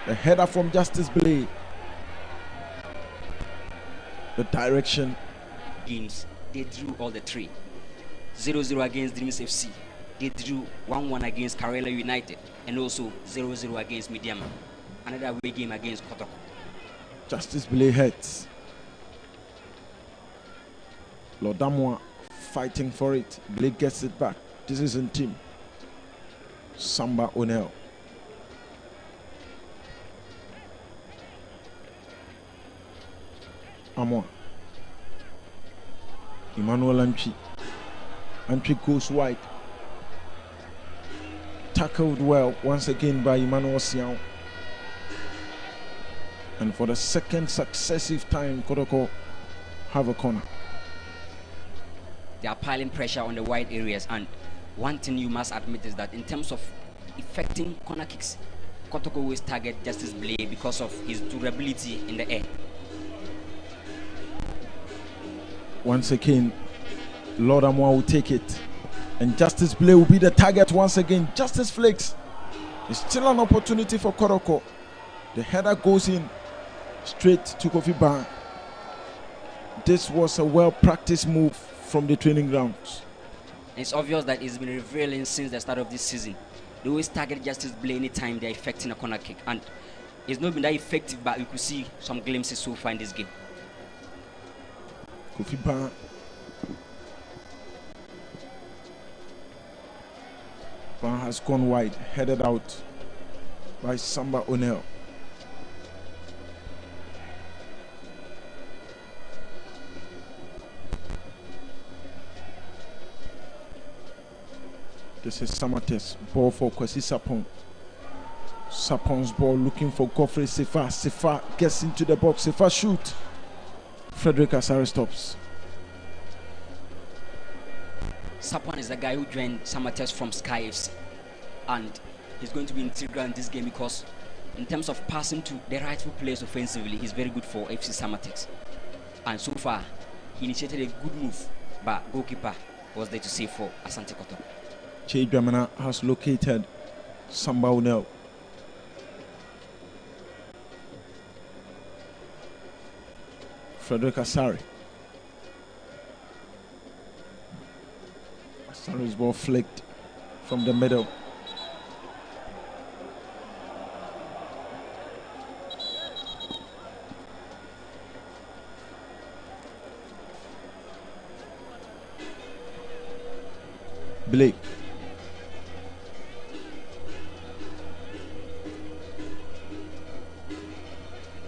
The header from Justice Blay. The direction. Games, they drew all the three. 0-0 against Dreams FC. They drew 1-1 against Karela United. And also 0-0 against Mediama. Another away game against Kotoko. Justice Blay heads. Lord Damwa fighting for it. Blay gets it back. This is in team. Samba O'Neill. Amwa. Emmanuel Antwi. Antwi goes wide. Tackled well once again by Emmanuel Siao. And for the second successive time, Kotoko have a corner. They are piling pressure on the wide areas, and one thing you must admit is that in terms of effecting corner kicks, Kotoko always target Justice Blay because of his durability in the air. Once again, Lord Amwa will take it. And Justice Blay will be the target once again. Justice Flakes. It's still an opportunity for Kotoko. The header goes in straight to Kofi Ban. This was a well-practiced move from the training grounds. It's obvious that it's been revealing since the start of this season. They always target Justice Blay anytime they're effecting a corner kick. And it's not been that effective, but you could see some glimpses so far in this game. Kofi Ban. Ban has gone wide, headed out by Samba O'Neill. This is Samartex. Ball for Kwesi Sapon. Sapon's ball looking for Godfrey Sefa. Sefa gets into the box. Sefa shoot. Frederick Asare stops. Sapon is the guy who joined Samartex from Sky FC. And he's going to be integral in this game because in terms of passing to the rightful players offensively, he's very good for FC Samartex. And so far, he initiated a good move, but goalkeeper was there to save for Asante Kotoko. Che Dramana has located Samba O'Neill. Frederick Asare. Asare's ball flicked from the middle. Blake.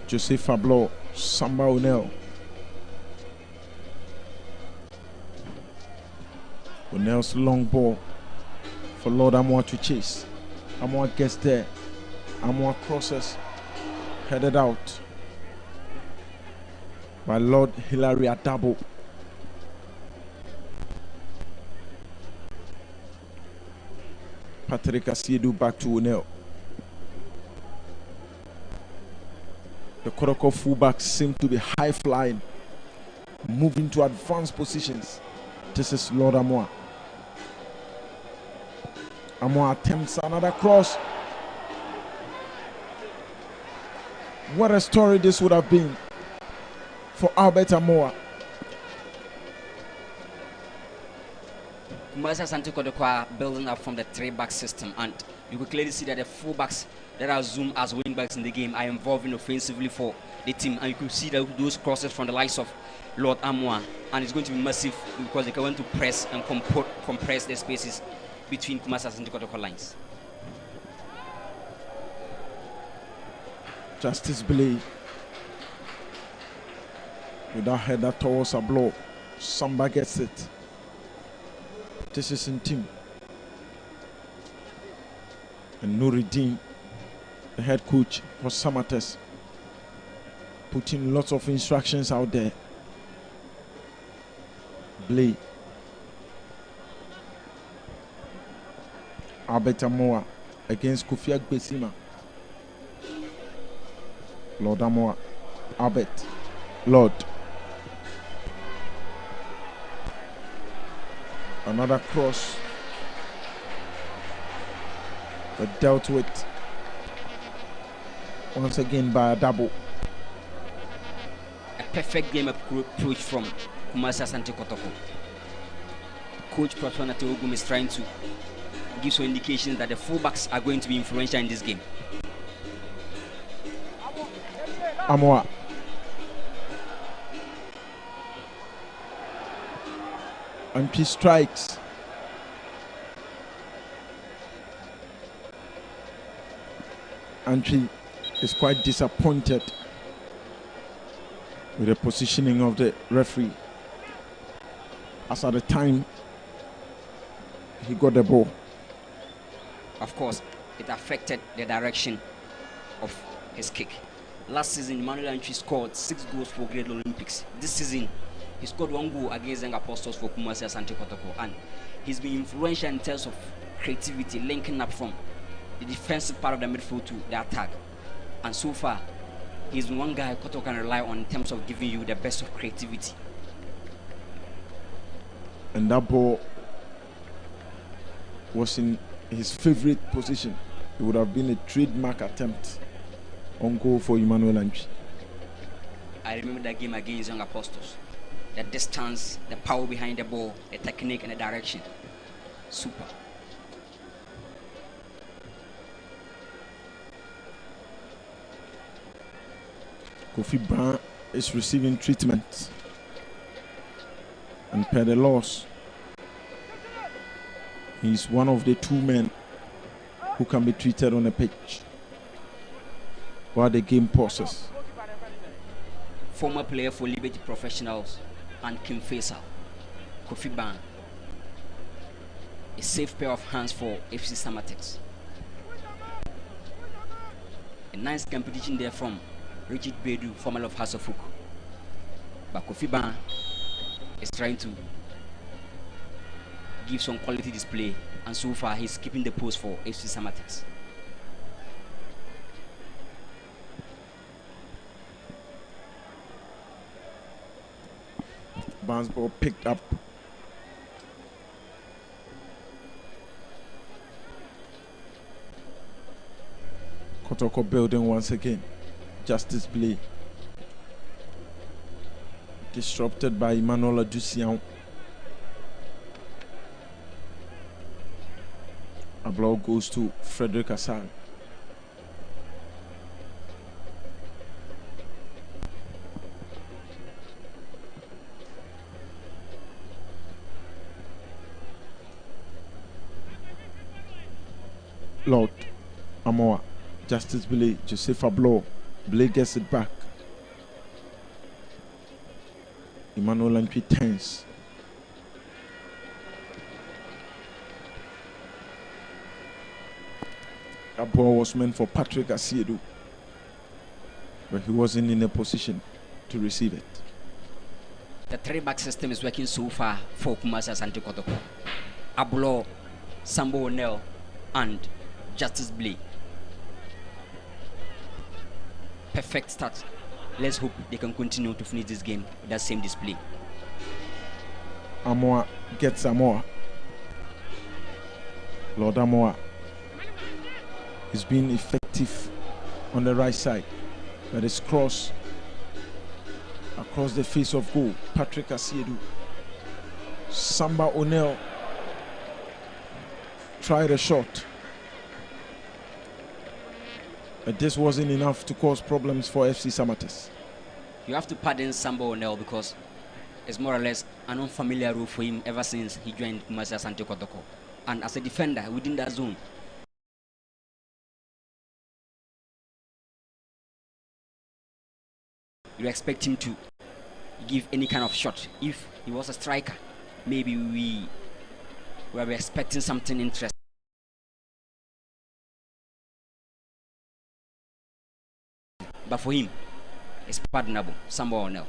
Joseph Fablo, Samba O'Neill. O'Neill's long ball for Lord Amwa to chase. Amwa gets there. Amwa crosses, headed out by Lord Hilary Adabo. Patrick Asiedu back to O'Neill. The Kotoko fullbacks seem to be high flying, moving to advanced positions. This is Lord Amwa. Amwa attempts another cross. What a story this would have been for Albert Amoa. Asante Kotoko are building up from the 3-back system, and you could clearly see that the fullbacks that are zoomed as wingbacks in the game are involving offensively for the team, and you could see that those crosses from the likes of Lord Amwa, and it's going to be massive because they want to press and compress the spaces between Asante Kotoko lines. Justice Blay with that header towards a blow. Samba gets it. This is in team. And Nuruddin, the head coach for Samartex, putting lots of instructions out there. Blay. Albert Amoa against Kofi Agbesima. Lord Amoa. Albert. Lord. Another cross. But dealt with once again by a double. A perfect game approach from Kumasi Asante Kotoko. Coach Prosper Ogum is trying to give some indications that the fullbacks are going to be influential in this game. Amoa. And he strikes. Antwi is quite disappointed with the positioning of the referee, as at the time he got the ball. Of course, it affected the direction of his kick. Last season, Emmanuel Antwi scored 6 goals for Great Olympics. This season, he scored 1 goal against Young Apostles for Kumasi Asante Kotoko, and he's been influential in terms of creativity, linking up from the defensive part of the midfield to the attack. And so far, he's been one guy Kotoko can rely on in terms of giving you the best of creativity. And that ball was in his favorite position. It would have been a trademark attempt on goal for Emmanuel Antwi. I remember that game against Young Apostles. The distance, the power behind the ball, the technique and the direction. Super. Kofi Brown is receiving treatment, and per the laws, he's one of the 2 men who can be treated on a pitch while the game pauses. Former player for Liberty Professionals and Kim Faisal, Kofi Brown. A safe pair of hands for FC Samartex. A nice competition there from Richard Bedu, former of House of Hook. But Kofi Brown is trying to give some quality display, and so far he's keeping the post for FC Samartex. Bounce ball picked up. Kotoko building once again. Justice Blay. Disrupted by Emmanuel Adusian. A blow goes to Frederick Assan. Lord Amoa. Justice Blay. Joseph Ablo. Blay gets it back. Emmanuel Antwi tense. That ball was meant for Patrick Asiedu, but he wasn't in a position to receive it. The 3-back system is working so far for Kumasi Asante Kotoko. Abulo, Sambo O'Neill, and Justice Blay. Perfect start. Let's hope they can continue to finish this game with that same display. Amoa gets Amoa. Lord Amoa is being effective on the right side, but it's cross across the face of goal. Patrick Asiedu. Samba O'Neill tried a shot, but this wasn't enough to cause problems for FC Samartex. You have to pardon Samba O'Neill because it's more or less an unfamiliar role for him ever since he joined Kumasi Asante Kotoko. And as a defender within that zone, you expect him to give any kind of shot. If he was a striker, maybe we were expecting something interesting. But for him, it's pardonable. Samba O'Neill.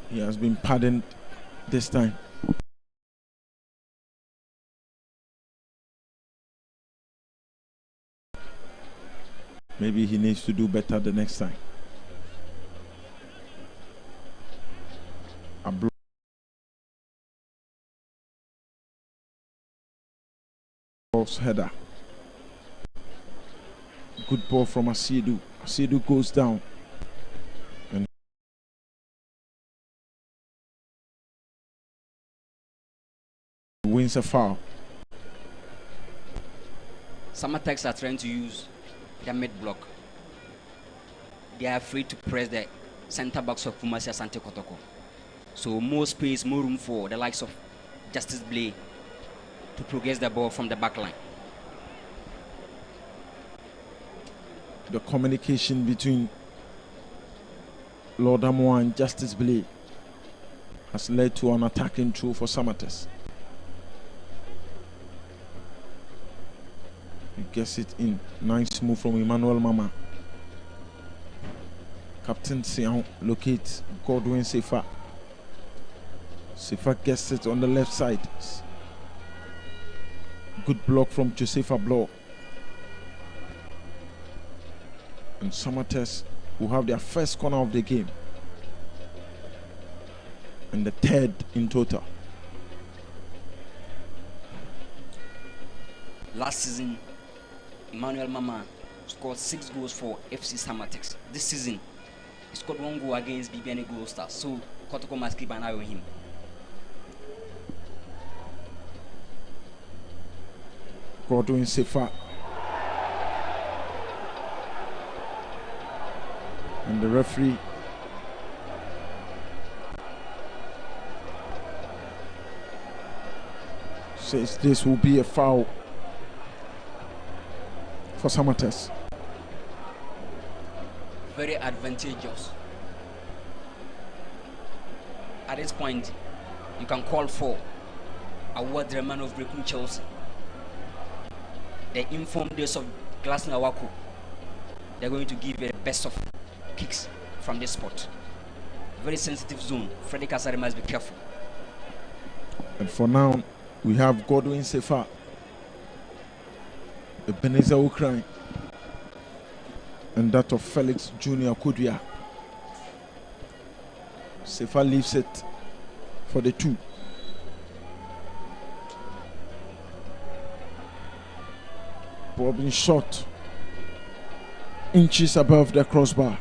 He has been pardoned this time. Maybe he needs to do better the next time. A blow. Header. Good ball from Asidu. Asidu goes down and wins a foul. Samartex are trying to use their mid block. They are afraid to press the center backs of Kumasi Asante Kotoko. So more space, more room for the likes of Justice Blay to progress the ball from the back line. The communication between Lord Amoa and Justice Blay has led to an attacking throw for Samartex. He gets it in. Nice move from Emmanuel Mama. Captain Sian locates Godwin Sefa. Sefa gets it on the left side. Good block from Josefa Blow. And Samartex will have their first corner of the game. And the third in total. Last season, Emmanuel Mama scored 6 goals for FC Samartex. This season, he scored 1 goal against BBN Gold Stars. So Kotoko must keep an eye on him. Godwin Sefa. And the referee says this will be a foul for Samartex. Very advantageous. At this point, you can call for award the man of breaking Chelsea. The informed days of Glasgow Awaku, they're going to give the best of kicks from this spot. Very sensitive zone. Freddy Kasari must be careful. And for now, we have Godwin Sefa, Ebenezer Ukraine, and that of Felix Junior Kudria. Sefa leaves it for the 2. Ball being shot inches above the crossbar.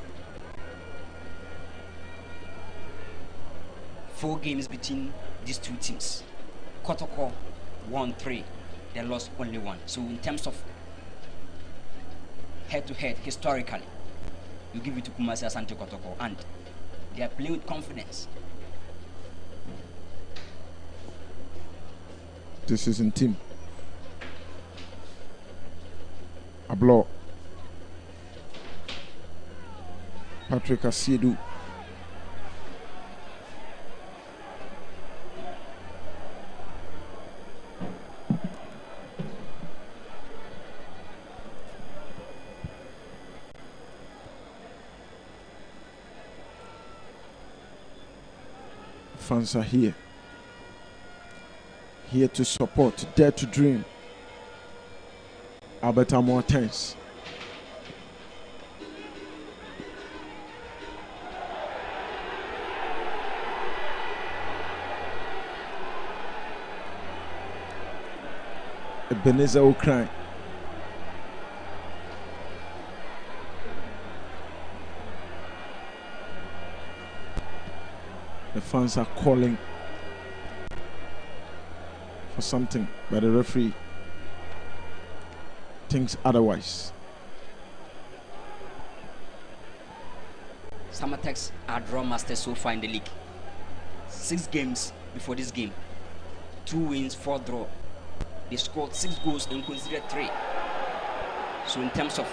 4 games between these two teams. Kotoko won 3, they lost only 1. So in terms of head-to-head, historically, you give it to Kumasi Asante Kotoko, and they are playing with confidence. This is in team. Ablo. Patrick Asiedu. Fans are here to support, dare to dream. Albert Amoa tense. Ebenezer Ukraine. The fans are calling for something, but the referee thinks otherwise. Samartex are draw masters so far in the league. 6 games before this game, 2 wins, 4 draw. They scored 6 goals and considered 3. So in terms of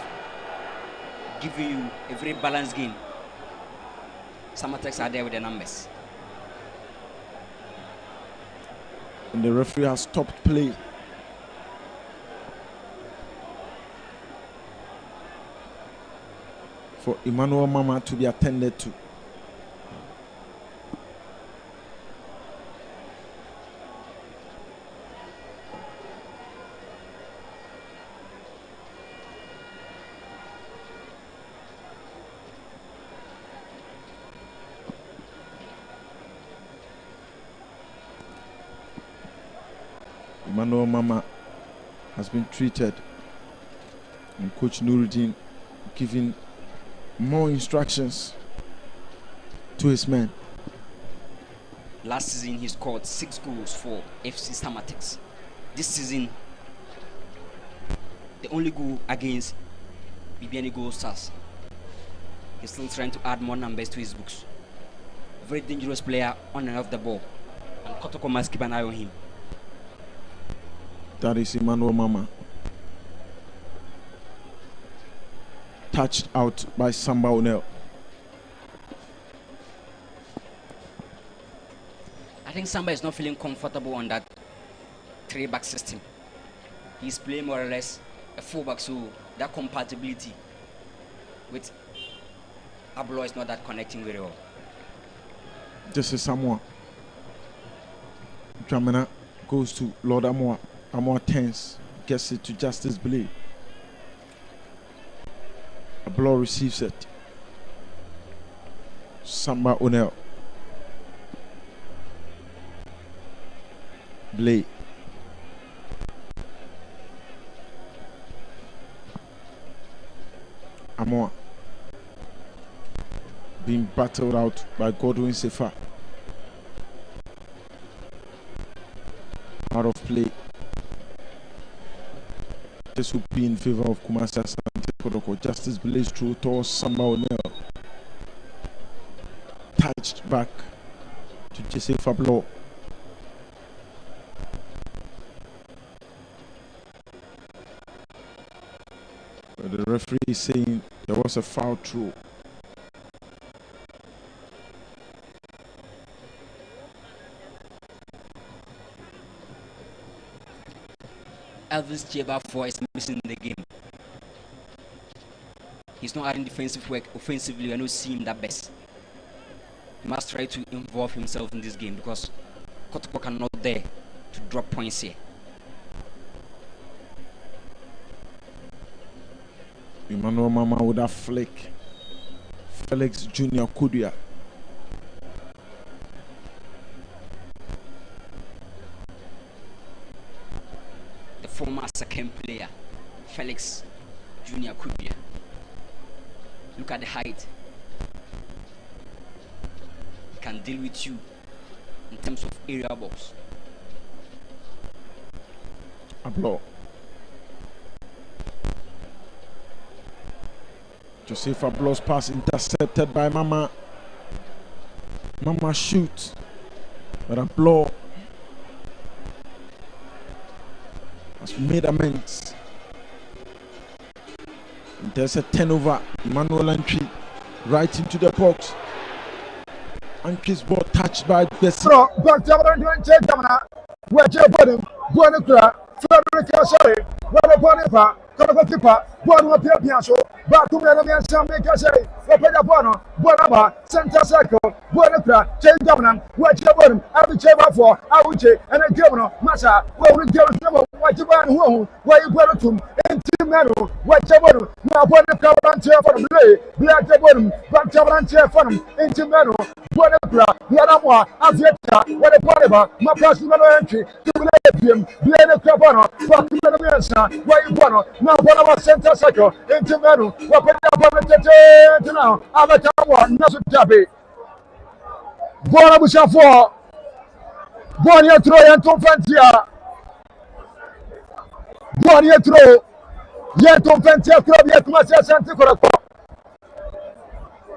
giving you a very balanced game, Samartex are there with the numbers. And the referee has stopped play. For Emmanuel Mama to be attended to. Emmanuel Mama has been treated, and Coach Nuruddin giving more instructions to his men. Last season, he scored 6 goals for FC Samartex. This season, the only goal against BBN Gold Stars. He's still trying to add more numbers to his books. Very dangerous player on and off the ball. And Kotoko must keep an eye on him. That is Emmanuel Mama. Touched out by Samba O'Neill. I think Samba is not feeling comfortable on that 3-back system. He's playing more or less a 4-back, so that compatibility with Ablo is not that connecting very well. This is Samoa. Dramana goes to Lord Amoa. Amoa turns, gets it to Justice Blade. Ablo receives it. Samba O'Neill. Blade. Amoa being battled out by Godwin Sefa. Out of play. This will be in favor of Kumasi Asante Kotoko. Justice Blaze through towards Samba O'Neill. Touched back to Jesse Fablo. But the referee is saying there was a foul through. Elvis Cheba 4 is missing the game. He's not adding defensive work. Offensively, I don't see him that best. He must try to involve himself in this game because Kotoko are not there to drop points here. Emmanuel Mama with a flick. Felix Jr. Kudia. The former second player, Felix Jr. Kudia. Look at the height. He can deal with you in terms of area balls. Ablo. Joseph Ablo's pass intercepted by Mama. Mama shoots. But Ablo has made amends. And there's a turnover. Emmanuel Entry right into the box. Entry's ball touched by Bessie. Buono Piapiaso, Batumero Miansame, Opedapano, Buonaba, Santa Sacco, Buonapra, Jane Dominan, what you want, I will check out for Auche, and a governor, Massa, where we tell them what you want, where you put them, and Timano, what you want, now Buonapra chair for the play, Black the bottom, Back chair for them, in Timano, Buonapra, Yanamoa, Avieta, what a Buonaba, my personal entry, to let him, Blaine Capano, Batumero Miansa, where you want, now Buonaba Santa Sacco, in Timano, what put up now, Avatawa, Nasu Tabi. Buona Bushafo, Buonia Troy and Tomfantia, Buonia Tro, Yet Tomfantia Club, yet Asante Kotoko.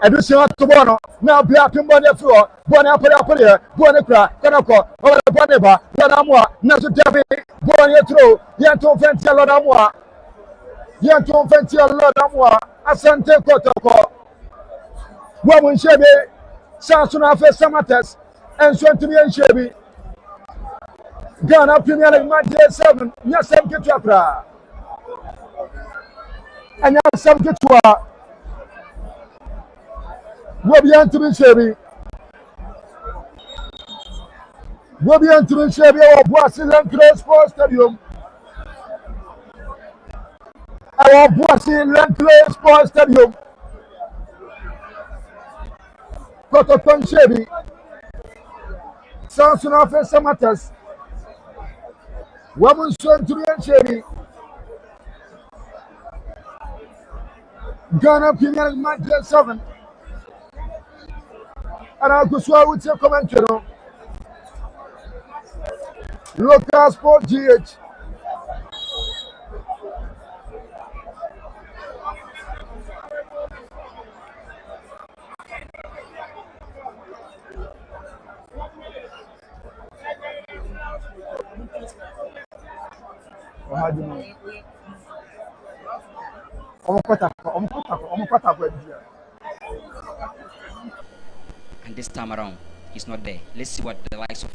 Additional to Bono, now Black and Bonia Floor, Buona Palapolia, Buona Cra, Kanako, or Boneba, Lanamwa, Nasu Tabi, Buonia Tro, Yet Tomfantia Lanamwa, Yet Tomfantia Lanamwa, Asante Kotoko. Woman Chevy, Samson Face Samartex, and Swantimian Chevy. Ghana Premier League Match 7, Yasam Kitwapra. And Yasam Kitwa. Wobian to be Chevy. Wobian to be Chevy or Brazilian Close Sports Stadium. Our Brazilian Close Sports Stadium. Kotoko Chevy, Samson Face Samartex, Woman Swantimian Chevy, Ghana Premier League match day 7. And I'll go with your commentary. Local Sport GH. And this time around, he's not there. Let's see what the likes of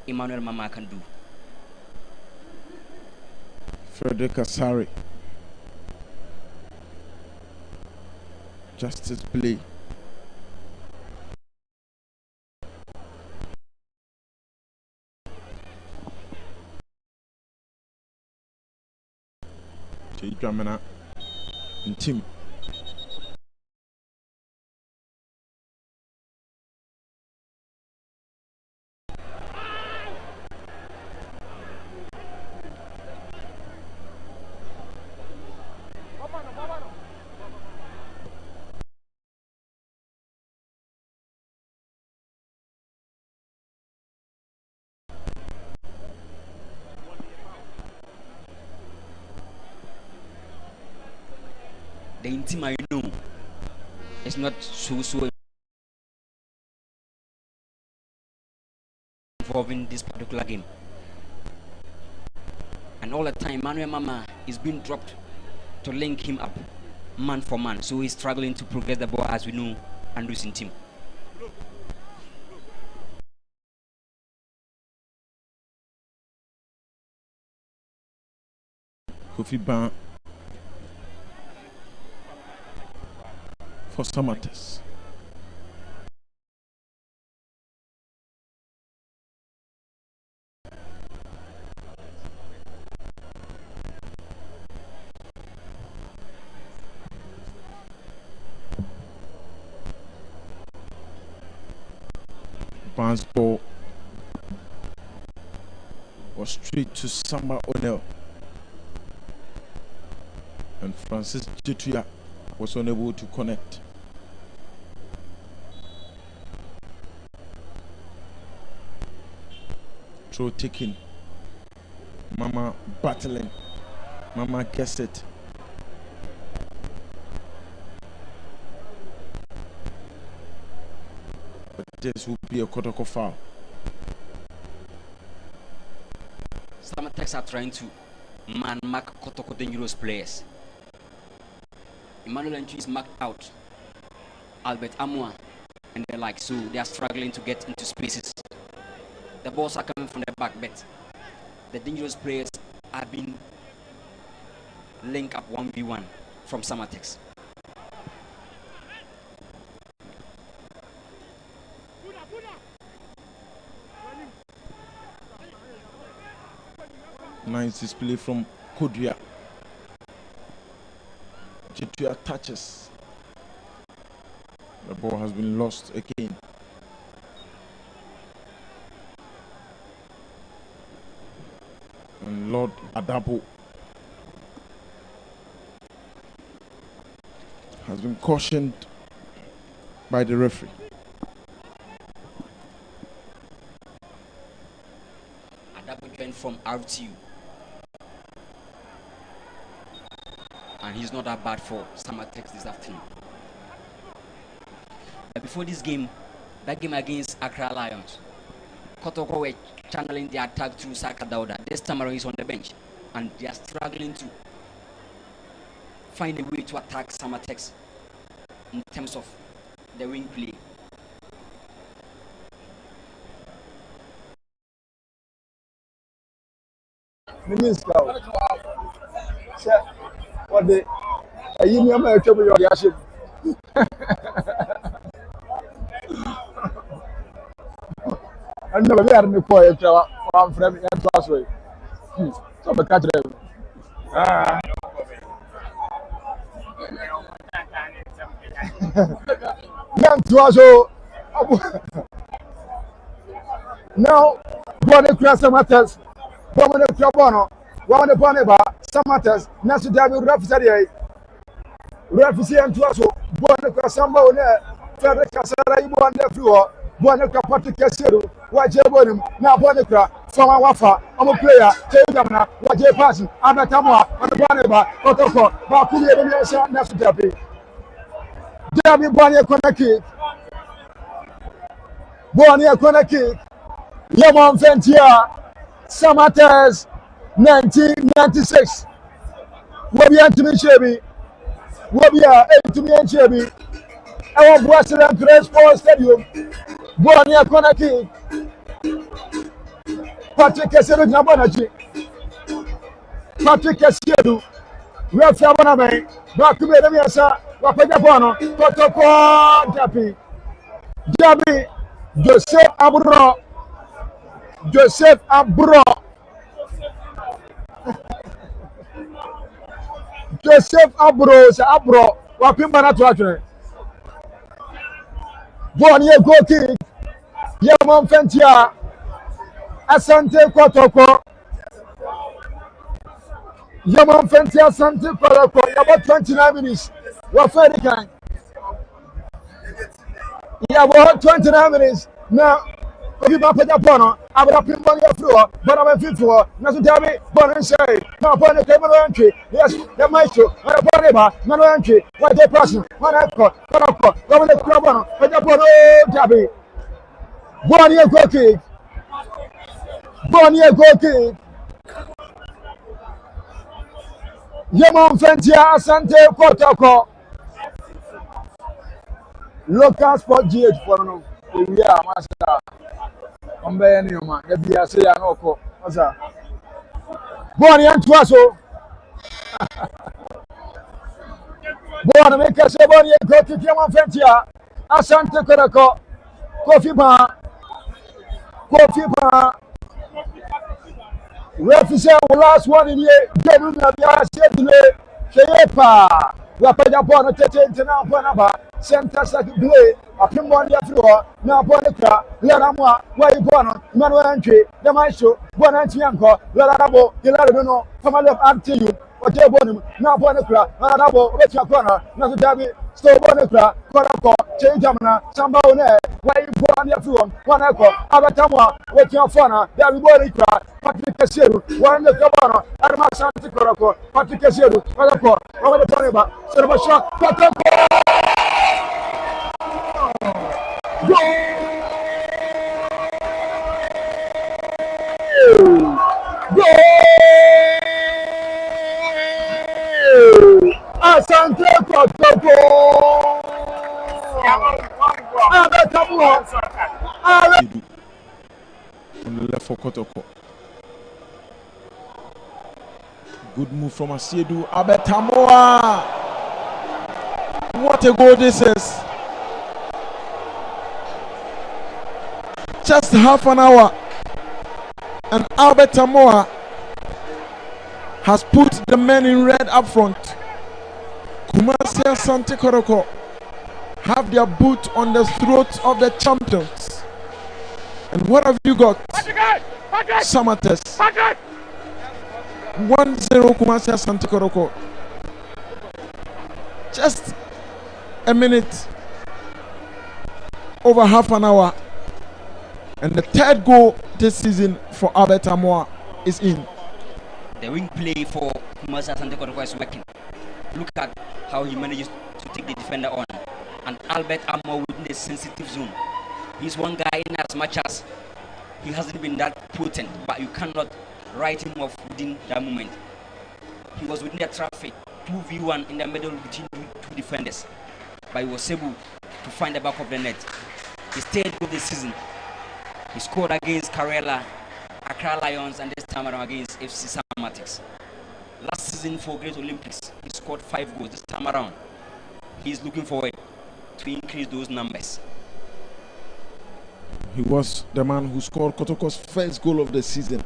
Emmanuel Mama can do. Frederick Asari. Justice play. Jamina and Tim. The team I know is not so involved in this particular game. And all the time, Manuel Mama is being dropped to link him up man for man. So he's struggling to progress the ball, as we know, and losing team. Kofi Ban for Samartex. Ban's ball was straight to Samba O'Neill, and Francis Jetuya was unable to connect. Throw taking. Mama battling. Mama gets it. But this will be a Kotoko foul. Samartex are trying to mark Kotoko dangerous players. Emmanuel Entry is marked out. Albert Amwa and the like, so they are struggling to get into spaces. The balls are coming from the back, but the dangerous players are being linked up 1v1 from Samartex. Nice display from Kodria. Jetuya touches. The ball has been lost again. And Lord Adabo has been cautioned by the referee. Adabo joined from RTU. And he's not that bad for Samartex this afternoon. But before this game, that game against Accra Lions, Kotoko were channeling the attack through Saka Dauda. This time around he's on the bench, and they are struggling to find a way to attack Samartex in terms of the wing play. What the you know my trouble your reaction. And no be are me ko e twa am frame e twa so. So be catch them. Ah. Yan twa so. Now, one of the Samartex, one of the Trabono, one of the Boneba, Samartex, Nasu David Rafsari. Refisi and Twaso, Buana Samba, Frederick Casara, Ibuan Defluo, Buana Capati Casero, Wajabonum, now Bonica, Fama Wafa, I'm a player, Tagamana, Wajay Passing, Abatamwa, and the Banaba, Kotoko, Bakuya, and Nasu Dabi Bonia Konaki, Bonia Konaki, Yaman Fentia, Samartex, 1996. Wabia Antimi Chebi, Wabia Antimi Chebi, our Brazilian Great Sports Stadium, Bonia Konaki, Patrick Kesseru Nabonaji, Patrick Kesseru, Rafa Boname, Bakume Demiasa, Wapagapano, Kotoko, Jabi, Joseph Abro, Joseph Abro, Wapimana Twatre. Bonia go kick, Yaman Fentia, Asante Kotoko, Yaman Fentia, Asante Kotoko, about 29 minutes. What fair kind? Yeah, about 29 minutes. Now, if you put up on, I will pin on your floor, but I'm a fit for nothing tell me, but and say, now upon the camera entry, yes, the maestro, and a boneba, no entry, what they person, one I caught, over the club on, but upon old Tabby. Bonia go kick, Yaman Fentia, Asante Kotoko, local sport GH for no, yeah, master. Ombe ni yoma ebi ase ya no ko oza Boni antwa so Boni make se boni go to Yaman Fentia Asante Kotoko Kofi referee last one in here genu na bia se dile shepa wa paja bono tete na bona ba center sack play apimbo ndi afro na bono kra lara mo wa ibono manu antwe the maestro bono antwe anko lara bo ilaro no family of RTU oje bono na bono kra lara bo obeti akona na so dabi so bono kra korako change amna samba one wa ibono ndi afro wana ko abatamwa weti afona dabi bono kra Patrick Kesseru wana kabana arma Asante Kotoko Patrick Kesseru korako wala toneba serba shot Kotoko Asante Kotoko on the left for Kotoko. Good move from Asiedu. Abetamoa. What a goal this is. Just half an hour. And Abetamoa has put the men in red up front. Kumasi and Asante Kotoko have their boot on the throats of the champions. And what have you got? Samartex. 1-0 Kumasi Asante Kotoko. Just a minute, over half an hour, and the third goal this season for Albert Amoah is in. The wing play for Kumasi Asante Kotoko is working. Look at how he manages to take the defender on, and Albert Amoah within the sensitive zone. He's one guy in as much as he hasn't been that potent, but you cannot write him off within that moment. He was within the traffic, 2v1 in the middle between two defenders, but he was able to find the back of the net. His third goal this season, he scored against Accra Lions, and this time around against FC Samartex. Last season for Great Olympics, he scored 5 goals. This time around, he's looking forward to increase those numbers. He was the man who scored Kotoko's first goal of the season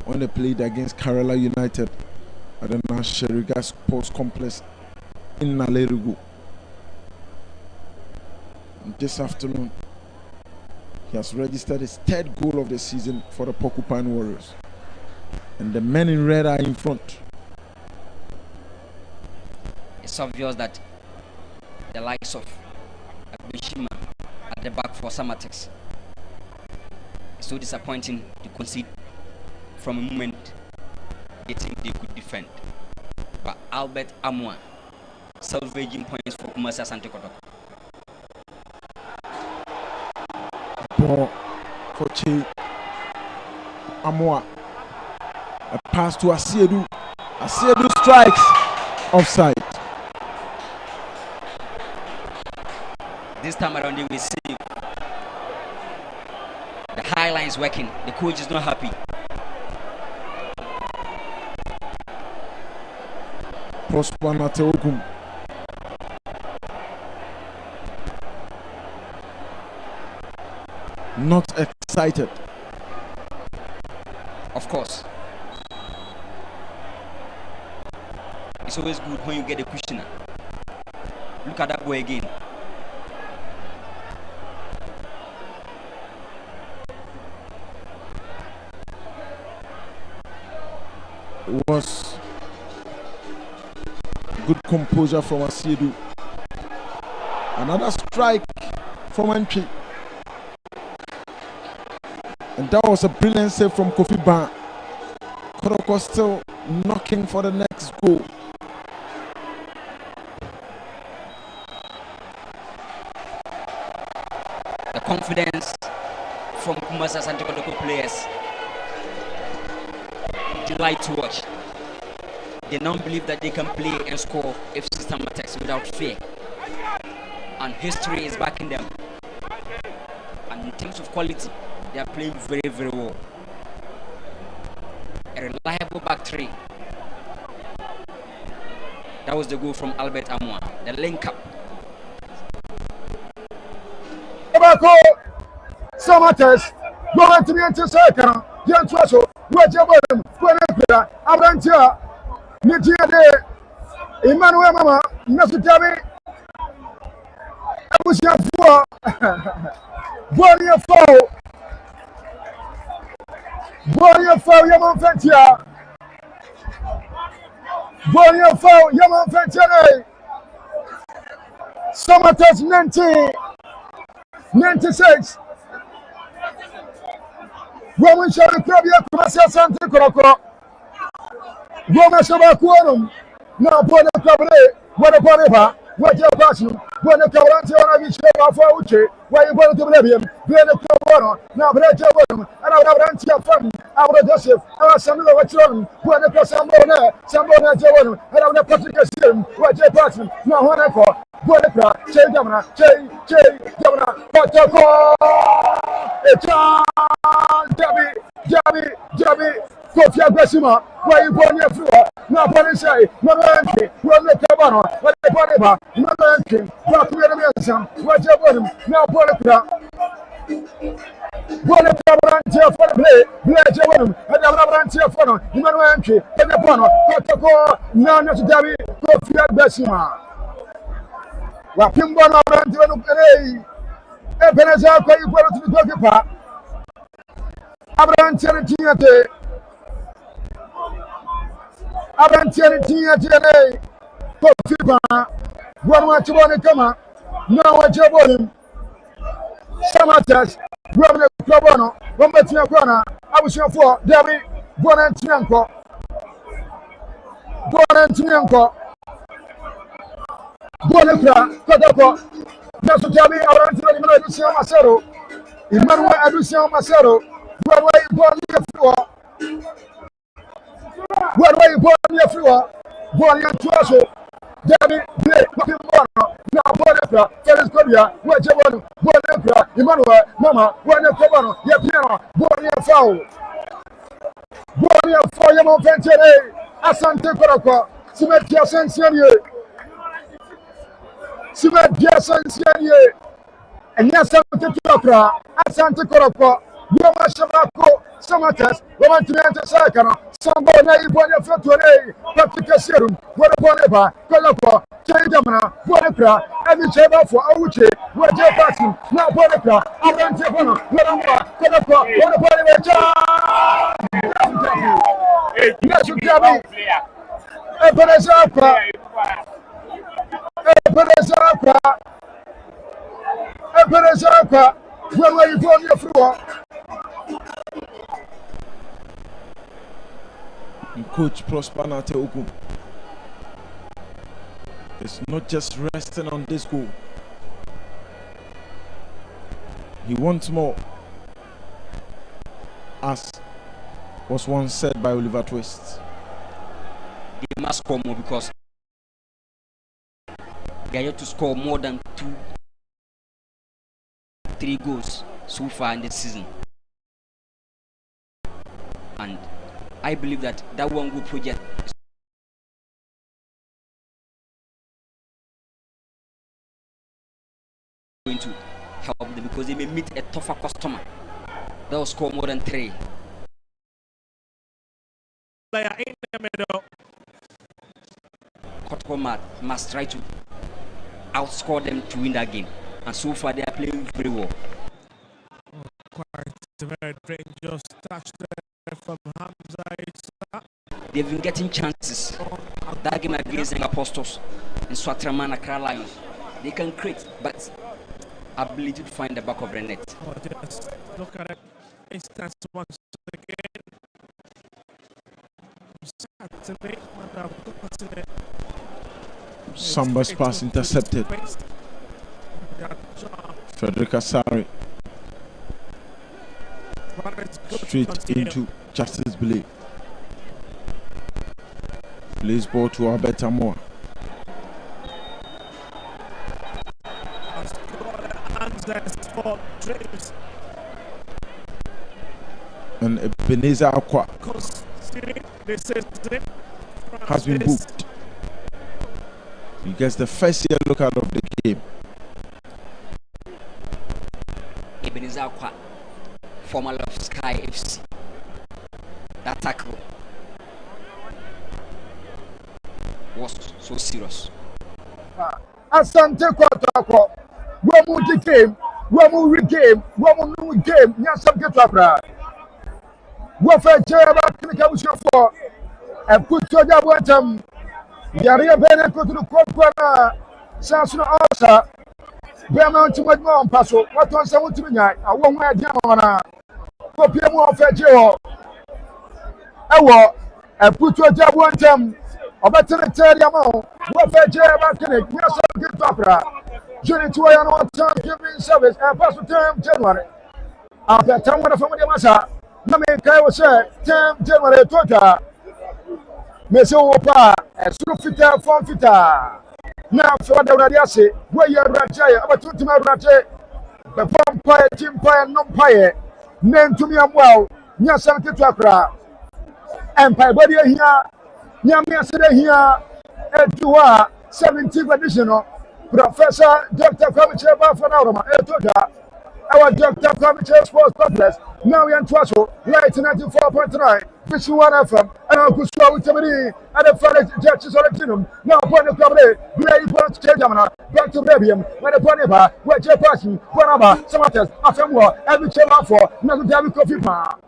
when they played against Kerala United at the Nasheriga Sports Complex in Nalerugu. This afternoon, he has registered his third goal of the season for the Porcupine Warriors. And the men in red are in front. It's obvious that the likes of Bishima at the back for Samartex. It's so disappointing to concede from a moment they think they could defend. But Albert Amwa salvaging points for Kumasi Asante Kotoko. Ball for Che Amwa. A pass to Asiedu. Asiedu strikes. Offside. This time around they will see the high line is working. The coach is not happy. Prosper Nateogum. Not excited. Of course. It's always good when you get a questioner. Look at that boy again. It was good composure from Asiedu. Another strike from entry. And that was a brilliant save from Kofi Ban. Kotoko still knocking for the next goal. The confidence from Kumasi Asante Kotoko players. Delight to watch. They now believe that they can play and score if Samartex without fear. And history is backing them. And in terms of quality, they are playing very, very well. A reliable back three. That was the goal from Albert Amwa. The link up. Samartex, going to be into second. Young Trasso, where's your bottom? Quentin, Abrantia, Nitia, Emmanuel Mama, Nasutami, Abusia Four, Bonia Four, Yaman Fentia, Bonia Four, Yaman Fentia, Samartex 96. Woman shall be Kumasi Asante Kotoko. Woman shall be quorum. Now, Pona Cabre, what a Ponipa, what your passion, when the Cabrante on a show for Uche, where you want to believe him, being a Cabrano, now break your bottom, and I would have run your fun, I would have Joseph, and I some of what's wrong, when the Casambona, Sambona Joan, and I would have Patrick Sim, what your passion, now one echo, Bonapra, Che Gamma, Che Gamma, Kotoko, it's Jabi, Kofi Agbesima, where you born your floor, now Ponisai, no entry, run the Cabano, what the Ponipa, no entry, what the what your bottom, now Ponapra. Bonapra Brantia for the play, Jawam, and the Brantia for no entry, and the Pono, Kotoko, now not Jabi, Kofi Agbesima. Wapimbona Brantia no Pere, Ebenezer, you go to the goalkeeper. Abrantia Tiate. Abrantia Tiate. Kofiba. One watch one come. Now watch your bottom. Samartex. Robin Clavano. One better corner. I was your four. Debbie. Bonantianco. Bonapra. Kotoko. That's what Jabi Abrantia Masero. Emmanuel Adusian Masero. Where you born your floor? Where you born your floor? Born your Trasso. David, Blake, Bono, now Bonapra, Felix Korea, where you want, Bonapra, Emmanuel, Mama, when you come on, your piano, born your foul. Born your foul, your venture, Asante Kotoko, Simetia Sensier. Simetia Sensier. And yes, Asante Kotoko. Woman Shabako, Samartex, Woman to enter second, somebody born your foot today, Patrick Serum, what a Bonapa, Colapa, Changamana, Bonapra, every chamber for Auchi, what your passing, now Bonapra, I ran to Bono, Colapa, what a Bonapra. Yes, you can be. Ebenezer, When were you going your floor? Coach Prosper Nateoku is not just resting on this goal. He wants more, as was once said by Oliver Twist. They must score more because they are yet to score more than 2-3 goals so far in this season. And I believe that one goal project is going to help them because they may meet a tougher customer that will score more than 3. Player in the middle. Kotoko must try to outscore them to win that game, and so far they are playing very well. Quite a very dangerous touch there from Hamza. They've been getting chances. That game against the Apostles in Swatraman Accra Lions, they can create, but ability to find the back of the net. Oh, just look at it. Instance once again. Samba's pass intercepted. Frederick Asari straight into Justice Blake. Plays ball to Alberta Moore. And Ebenezer Aqua has been booked. He gets the first year look out of the game. Ebenezer Aqua, former of Sky FC. That tackle was so serious. Asante Kotoko. One more game, one more game, one more game. Nyasam Ketwapra. Wafa Jeba Kikabushio for a put to the bottom. Yaria Bene to the Kopana, Sansuna Osa, Berman to my mom, Paso, what was I want to be? I won't wear Diamona. Copiamo of a jail. I will put to a job one time. About to tell you more. Wafa Jeba Kinik, Nyasam Ketwapra. Journey to a time giving service and pass the term January. After time when the family massa. Nameka was said, 10 January Tota. Messiah Opa, a sort of fitter from fitter. Now, for the Radiasi, where you're Rajay, about 20 Rajay, the vampire, Jim Pire, non Pire, name to me am well, Nyasan Kitwakra, Empire Body here, Yamia Sede here, Edua, 17th additional, Professor Dr. Comichair Bafanaroma, Etoda. Our Dr. Comichair Sports Complex. Now we are in Twasso, Light 94.9, Vision 1 FM, and I'll go with Tamini, and the Friday Judges on the Tinum. Now, point of Club, Blade Point Chamberlain, back to Bebium, when the Poniba, where Jay Passing, Panama, Samartex, Afemwa, every chamber for National David Coffee Bar.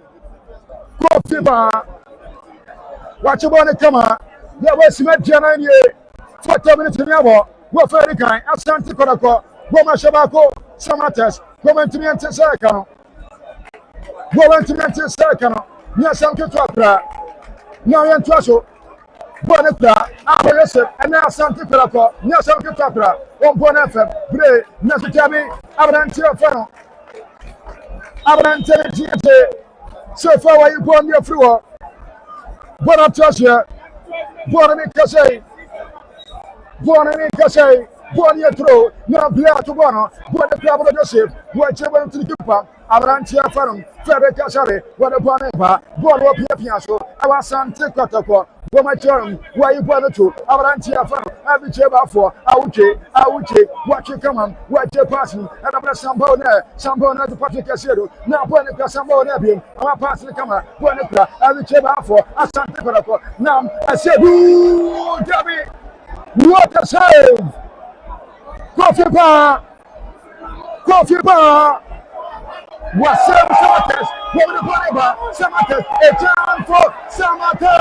Coffee Bar. Watch your money come on. There was Smith Janani, 40 minutes in the hour. What for the guy, Asante Kotoko, Goma Shabako, Samartex, Goma to me and Tesaka. Going to mention second, Nyasam Ketwapra. Now you're in Twasso, Bonapra, Abayose, and now Asante Kotoko, Nyasam Ketwapra, 1 FM, Bray, Nasutabi, Abrantia Fano, Abrantia GT. So far, why you go on your floor? Bonapra, Bonamikase, Bonamikase. One year through, now player to Bono, what the club of Joseph, what you went to the Kupa, Abrantia Farum, Frederick Casari, what a Bonepa, Bono Piapiaso, our Asante Kotoko, what my term, why you bother to, Abrantia Farum, every chamber for, Auche, what you come on, what you're passing, and I'm Sambona to Patrick Casero, now Bonica Sambona, our passing the camera, Bonica, every chamber for, Asante Kotoko, now I said, ooh, Debbie, what a save! Coffee bar. What's up, Samartex? What the Poniba? Samartex. A time for Samartex.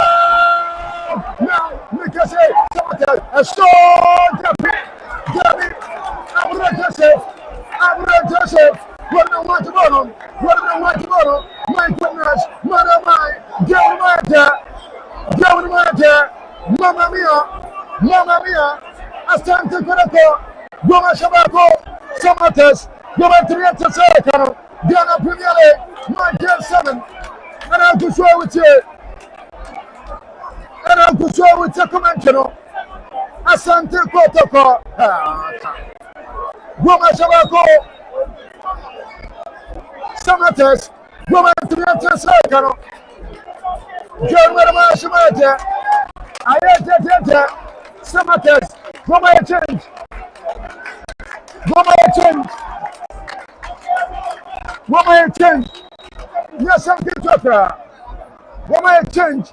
Now, Mikase, Samartex. A stone. The Joseph, what do you want to go? What do you want to go? My goodness, mother mine, Gavin Mata, Mamma Mia, Asante Kotoko, Goma Shabako, Samartex, Goma Trienta Sekano, Diana Premier League, Michael 7, and I'll go show with you. And I'll go show with you, Commentano, Asante Kotoko, Goma Shabako, Samartex, Goma Trienta Sekano, Goma Shabako. I had Samartex, Goma change. Yes, I'm going to Goma change.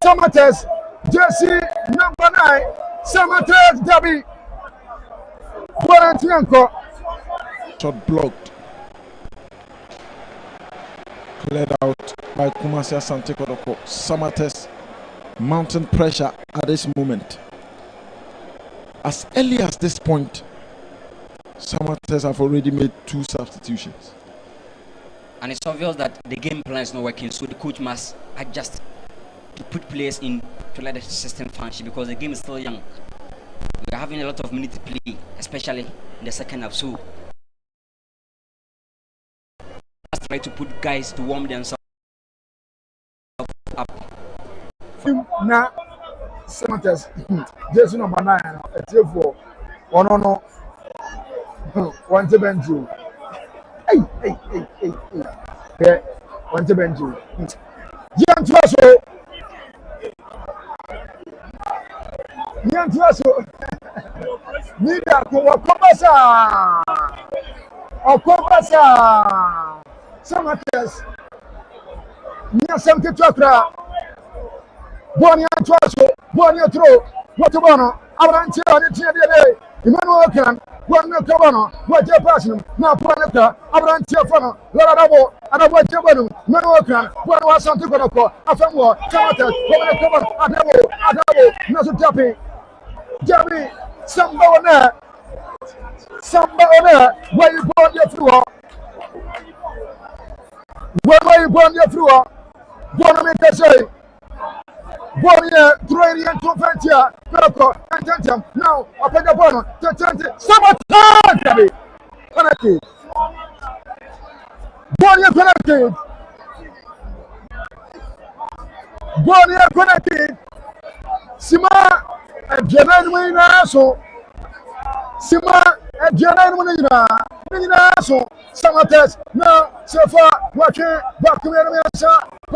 Samartex, jersey number 9, Samartex Debbie. Guarantianco. Shot blocked. Cleared out by Kumasi Asante Kotoko. Samartex mounting pressure at this moment. As early as this point, Samartex have already made 2 substitutions. And it's obvious that the game plan is not working, so the coach must adjust to put players in to let the system function because the game is still young. We are having a lot of minutes to play, especially in the second half. So let's try to put guys to warm themselves up. Now, Samartex, jersey number 9, it's here for no. Want to bend you. Hey. Yeah, want to bend you. Young Trasso. Nida Okombasa. Samartex. Nia Samke Chakra. Bonia Trasso. Bonia Tro. What to bono? Abrante on the day. Emmanuel Can. One milk Cabano, what your passion, now Planeta, Abrante Fano, Larabo, and a white Jabano, Manuel Can, one was Asante Kotoko, Afamwa, Samartex, Adabo, Nasutapi, Jabi, Samba on there, where you born your floor. Where you born your floor? Bonamika say. Warrior, throwing and Confentia, Perco, and Tentum. Now, up in the bottom, Samartex, Debbie. Connected. Warrior connected. Sima, and Janan Winaso. Sima, and Janan Winaso. Samartex, now, so far, watching back to the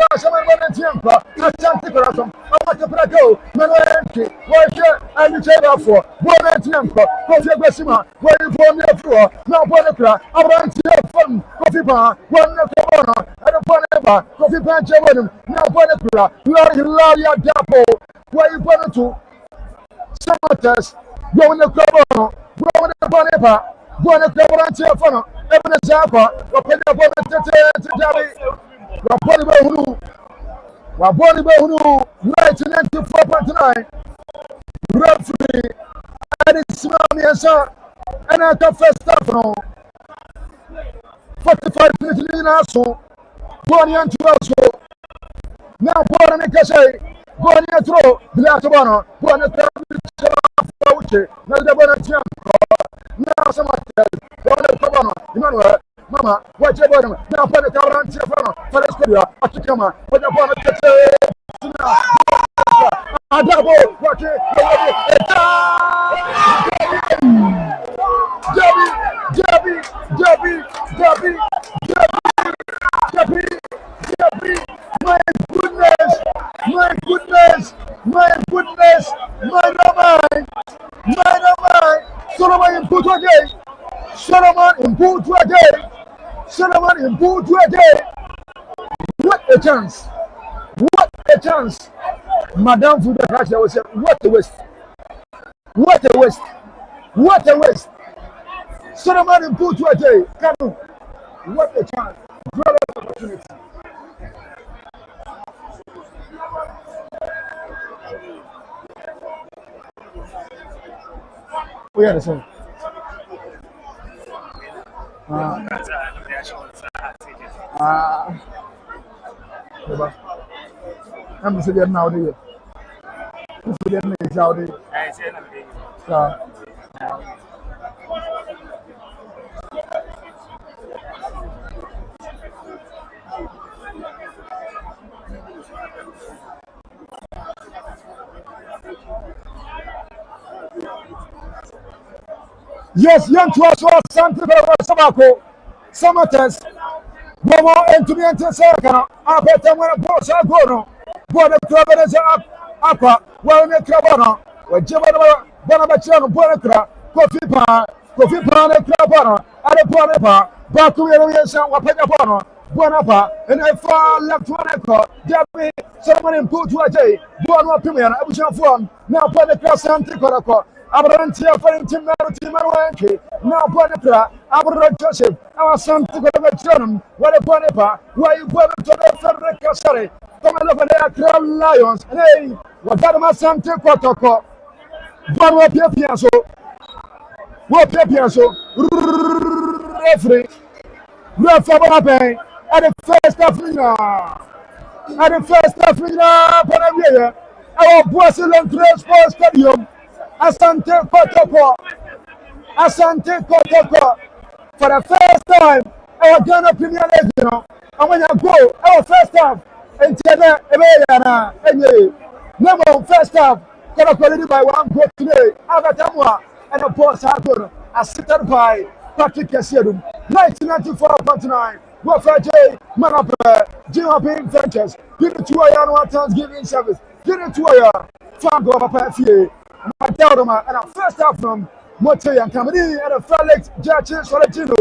Asante Kotoko, Amata Prato, Manuel, Watcher, and the Chamber for Bonatianco, Coffee Besima, where you form your floor, now Bonacra, Abrante Fun, Coffee Bar, one Cabana, and a Bonaba, Coffee Pan Chabanum, now Bonacra, Laria Dapo, where you want to Samartex, go in the Cabana, go in the Bonaba, Bonacra, Fun, Evan Zappa, open the Bonnet. Waboli Behunu, 1994.9. Referee, and it's Mami and Sir, and I can first start from 45 minutes in Asso, Bonnie and Tuasso. Now, Bonnie Cashay, Bonnie and Tro, Bilatabano, Bonnie Fauci, now the Bonnie now Samartex, Bonnie Cabano, Emmanuel. Mama, watch your bottom. Now, put the camera on your phone. For the studio, watch the camera. Put the phone on the double, watch it. Debbie. My goodness. My Solomon in put again. Solomon in boot again. What a chance. Madame Fuda Rasha was saying, what a waste. Solomon in boot again. Come what a chance. Great opportunity. We understand. I'm sitting now there. I'm sitting now there. Yes, young to us, Asante Kotoko, Samartex, Momo, and to me and Tesaka, up at them when a boss are going. What a club is up, well, in a club, where Jabba Bonabachano, Bonacra, Coffee Pan, a club, and a Bonapa, Baku, Wapana, Bonapa, and I far left one echo, Jabby, someone in Put to a day, Bonapa, I wish I form, now put the class Asante Kotoko. Abrantia for Timothy now Bonapra, Abra Joseph, our son to go to John, what a Bonapa, why you go to the Federal Sorry, come over there, Crown Lions, and hey, what that Asante Kotoko, Bonapia Piasso, referee, referee, at the first Africa, Panamia, our Brazilian Sports Stadium. Asante Kotoko, for the first time, our Ghana Premier League, you know, and when you go, our first time, and no first time, Kotoko by one goal today, Agatamwa, and a boss Hagor, assisted by Patrick Kessiedum, 1994-29, Wafa J, Manapa, GOP Ventures, give it to a Thanksgiving service, give it to a Fango Papa Fie. And a first half from Mote and Camini and a Felix Judges Solentino.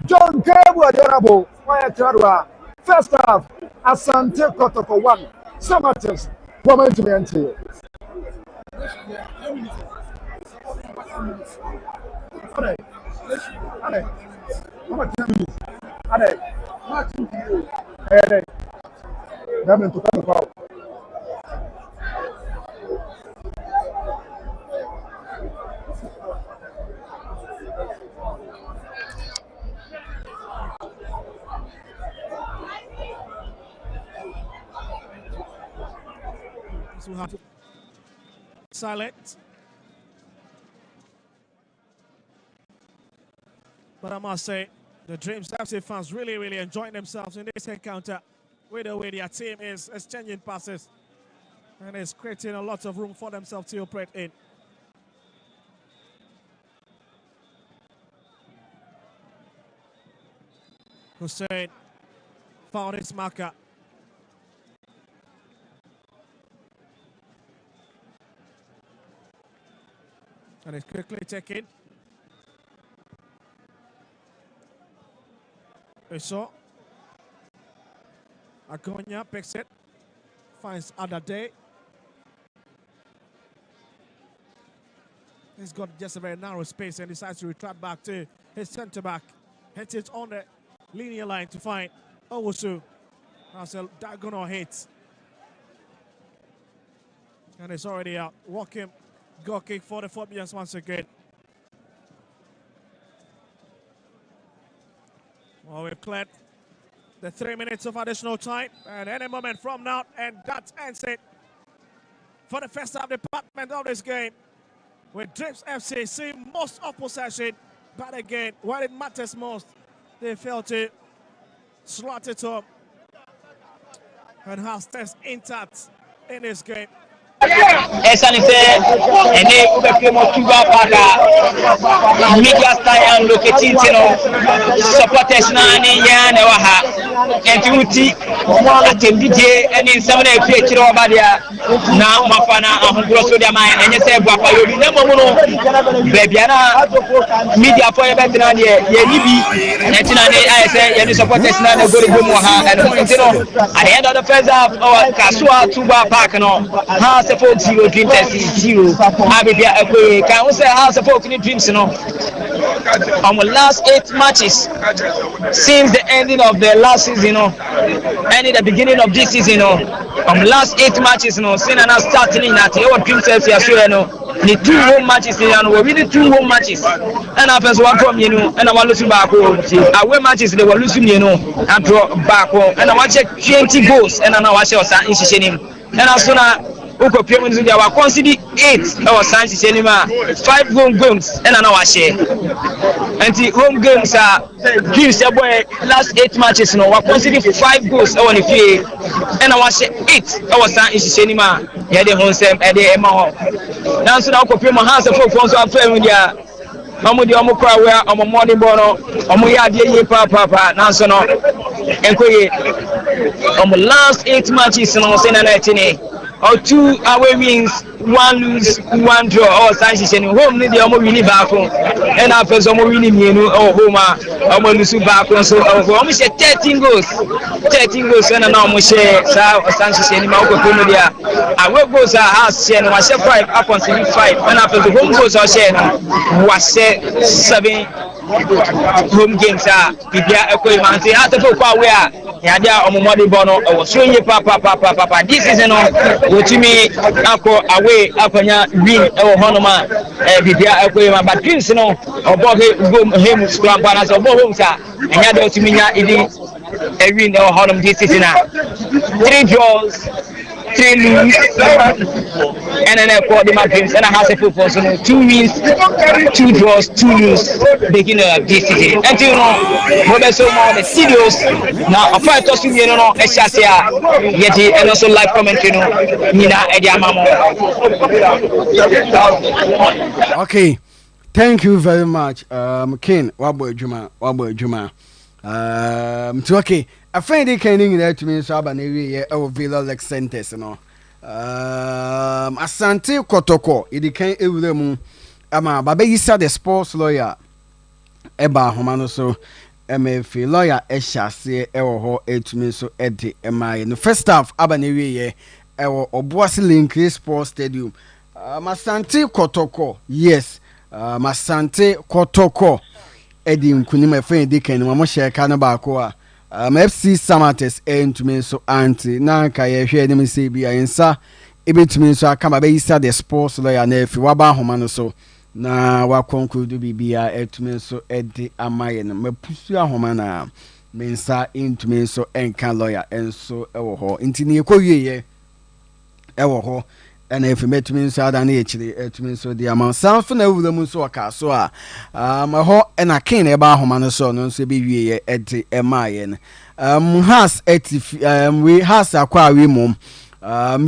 John Cable Adorable, Wyatt Tradua. First half, Asante Kotoko 1. Samartex, woman to me until. So we have silent. But I must say, the Dreams FC fans really enjoying themselves in this encounter with the way their team is exchanging passes and is creating a lot of room for themselves to operate in. Hussein found his marker. And it's quickly taken. So Agonia picks it, finds Adade. He's got just a very narrow space and decides to retract back to his centre back. Hits it on the linear line to find Owusu. That's a diagonal hit. And it's already out. Walking goal kick for the Phobians once again. Well, we've cleared the 3 minutes of additional time, and any moment from now, and that ends it for the first half department of this game. With Dreams FC seeing most of possession, but again, when it matters most, they fail to slot it up and has test intact in this game. Asante, ene ubeke motuba paka media style locating supporters na ni ya na wa ha entiuti atembije ene nsam na efi ekire obadia na mafana ahugro so dia man enye se bua pa yobi na momu no bebia na media for ebe tena de ye ni bi entina ne ayese ye ni supporters na na gori mu ha eno at the end of the first half our Kasua Tuba Park no ha se 0 Dream Test 0 abibia ekwe kan we say how se folk ni Dreams no on the last 8 matches since the ending of the last season no and in the beginning of this season no on the last 8 matches no since na starting in that our Dream Test ya so no the 2 home matches and we winning 2 home matches and after so one from you know and I want losing back home away matches they were losing you know and draw back home and I want check 20 goals and I know I say in Shishinim and as soon as Uko Piomen they were considered 8 or San Shishinima 5 home games and I know I share and the home games are gives your boy last 8 matches no were considered 5 goals on the field and I want share 8 or San Shishinima yeah they home same and they now so now Uko Piomen has a phone so I'm playing there Amudi Omukwa where Omomoni Bono, Omuya Ye Papa, Nasono, and Koye. Last 8 matches in Osena 19 or 2 away wins, 1 lose, 1 draw, or Sanchez and home the Omini Bako, and after Omini Minu or Homa, Omonusu Bako, so almost 13 goals, 13 goals, and an almost Sanchez and Malco Punodia. I will go to house and was 5 up on 5, and after the home goals are shared, was 7 home games are Pibia Equipment. I have to go where Yadia Omomodi Bono or Swing Papa. This is an which me away Apanya win or Honoma Pibia Equipment, but Prince no or Bob him scrum banners or Bohomsa and Yado Timina a win or Honum this season. 3 draws. 3 lose and then for the matches and I have a football so 2 wins 2 draws 2 lose beginning of this season and you know what so more the studios now a fight to you know Eshasia yet and also live commentary no Nina Ediamamo. Okay, thank you very much Ken Wabo Juma to okay a friend they can in to me so abanewe e Villa Lex Centers no Asante Kotoko it can ewure mu ama baba yisa the sports lawyer eba homano so MFA lawyer ehase ewo ho etumi so ede emai no first half abanewe ye ewo Obuasi Link Sports Stadium Asante Kotoko yes Asante Kotoko edi nkunim efe de kan mo share ka na ba ko a FC Samartex entumi so anti na nka ye hwe enim se bia yensa ebetumi so aka ba yisa the sports lawyer na efi waba homa no so na wa conclude bibia etumi so edi amaye no mapusu ahoma na mensa entumi so enka lawyer enso ewo ho ntini ekowie ye ewo ho and if you met me inside an actually etumi so the amount sound for na wula so aka so a ho and a kin eba homa so no so be wie edi emayen has we has akwa we mom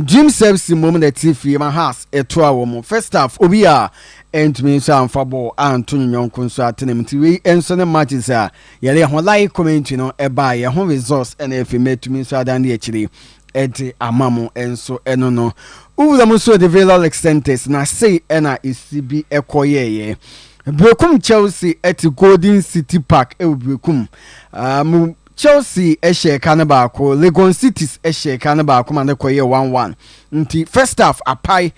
gym service mom na TV ma has eto awo mom first half obi a entumi so amfa ball antun nyonko so atenem ti we enso ne matches a yele ho like comment no eba ye ho results and if you met me so adan actually edi amamu enso eno no uwula so the Villa Lex Centers na say ena isibi ekoyeye Brekum Chelsea at Golden City Park Brekum Chelsea eshe kanaba ko Legon Cities eshe kanaba ko man koye 1-1 nti first half apai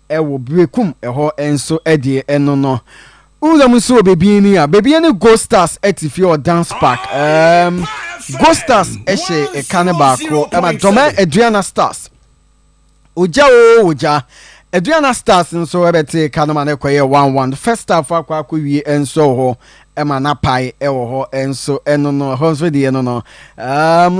ewo Brekum eho enso edi eno no uwula so bebi ni a bebi ni Ghost Stars at Fio Dance Park Ghost Stars eshe kanaba ko ama Doma Adriana Stars Oja Adriana Stars nso ebete kanoma na koye 1-1 first half akwa wie enso ho ema na pai ewo ho enso eno no honso de eno no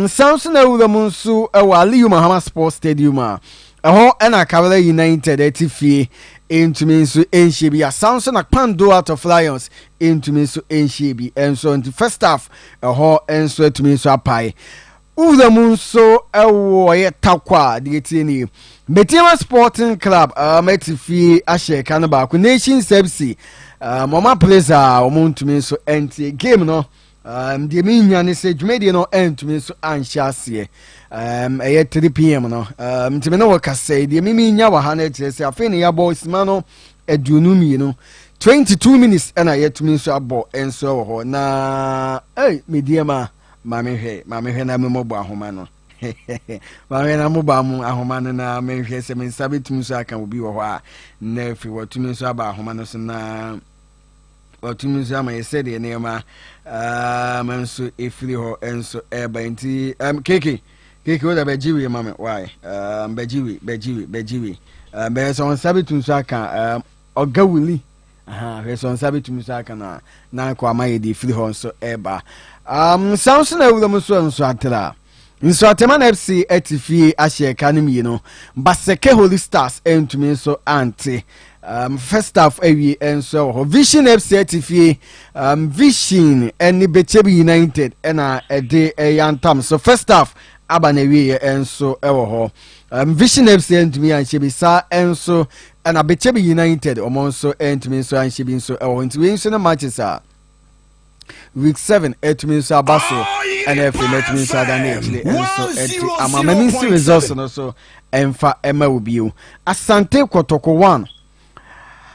Samson awulam nso ewo Aliyu Mahama Sports Stadium a ho ena Kawela United etifie entumi nso enhye bi Samson akpando out of Lions entumi nso enhye bi enso nti first half ho enso etumi nso apai uwulam nso ewo ye takwa de etini Metima Sporting Club metifi ashe kanaba ku Nation Service mama plaza omuntumi so enti game no de minya ne se dwumedi no entumi so anhyase 3 pm no ntimi no wakase de minya wa ha na kirese afeni ya boys mano adunumi no 22 minutes na yetumi so abo enso ho na mediema mame hwe na memobo ahoma no Mame na muba mu ahoma no na menhwe se mensabetum so aka obi wo ho a na fi watumi so aba ahoma no so na watumi so ama yese de nema manso efiri ho enso eba nti keke wo da bejiwi mame why bejiwi be so sabetum so aka Oga Willie Reson Sabit Musakana Nanko Amayedi free horn so eba. Samson Ewulomuso and Swatera. In Swateman FC Etifi Ashe Academy, you know, Baseke Holy Stars and to me so anti. First half AV and so Vision FC Etifi Vision and Bechebi United and a day a young time. So first half Abanewi and so Ewo Vision FC and to me and Shibisa and so and a Bechebi United so and to me so and Shibin so into win matches are. Week 7 etuminso abaso and every etuminso adane actually and so amaminsi results and also emfa ema ubiu Asante Kotoko 1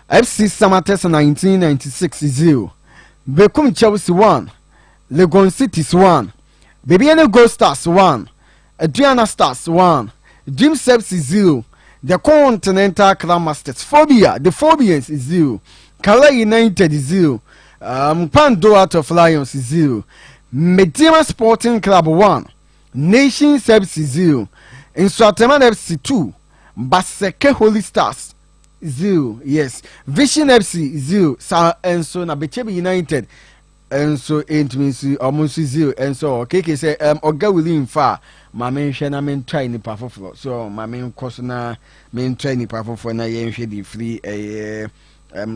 FC Samartex 1996 0 Bekum Chelsea 1 Legon Cities 1 Bebiane Gold Stars 1 Adriana Stars 1 Dream Sepsi 0 The Continental Club Masters Phobia the Phobians is 0 Kala United 0 Pando out of Lions 0 Medina Sporting Club 1 Nation Services 0 Instrateman FC 2 Baseke Holy Stars 0 yes Vision FC 0 and so na Bechebi United and so it means almost 0 and so KK say Oga William fa my main shana main try ni pafofo so my main course na main try ni pafofo na yen hwe di free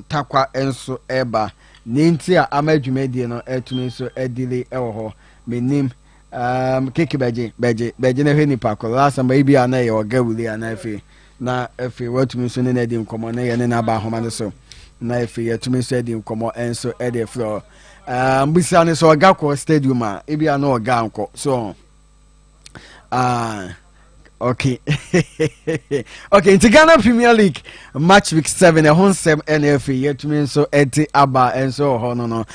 takwa enso eba Ninti a amadwumadi no etumi so edile ewo ho menim keke beje na hwe nipa ko last time bi ana ye Oga Wuli ana efe na efe watumi so ne na di nkomo na ye ne na ba homa ne so na efe yatumi so di nkomo enso ede floor mbisa ne so Oga ko stadium a bi ana Oga anko so okay. Okay, in Ghana Premier League match week 7 a home 7 NFA yet means so eti aba and so no.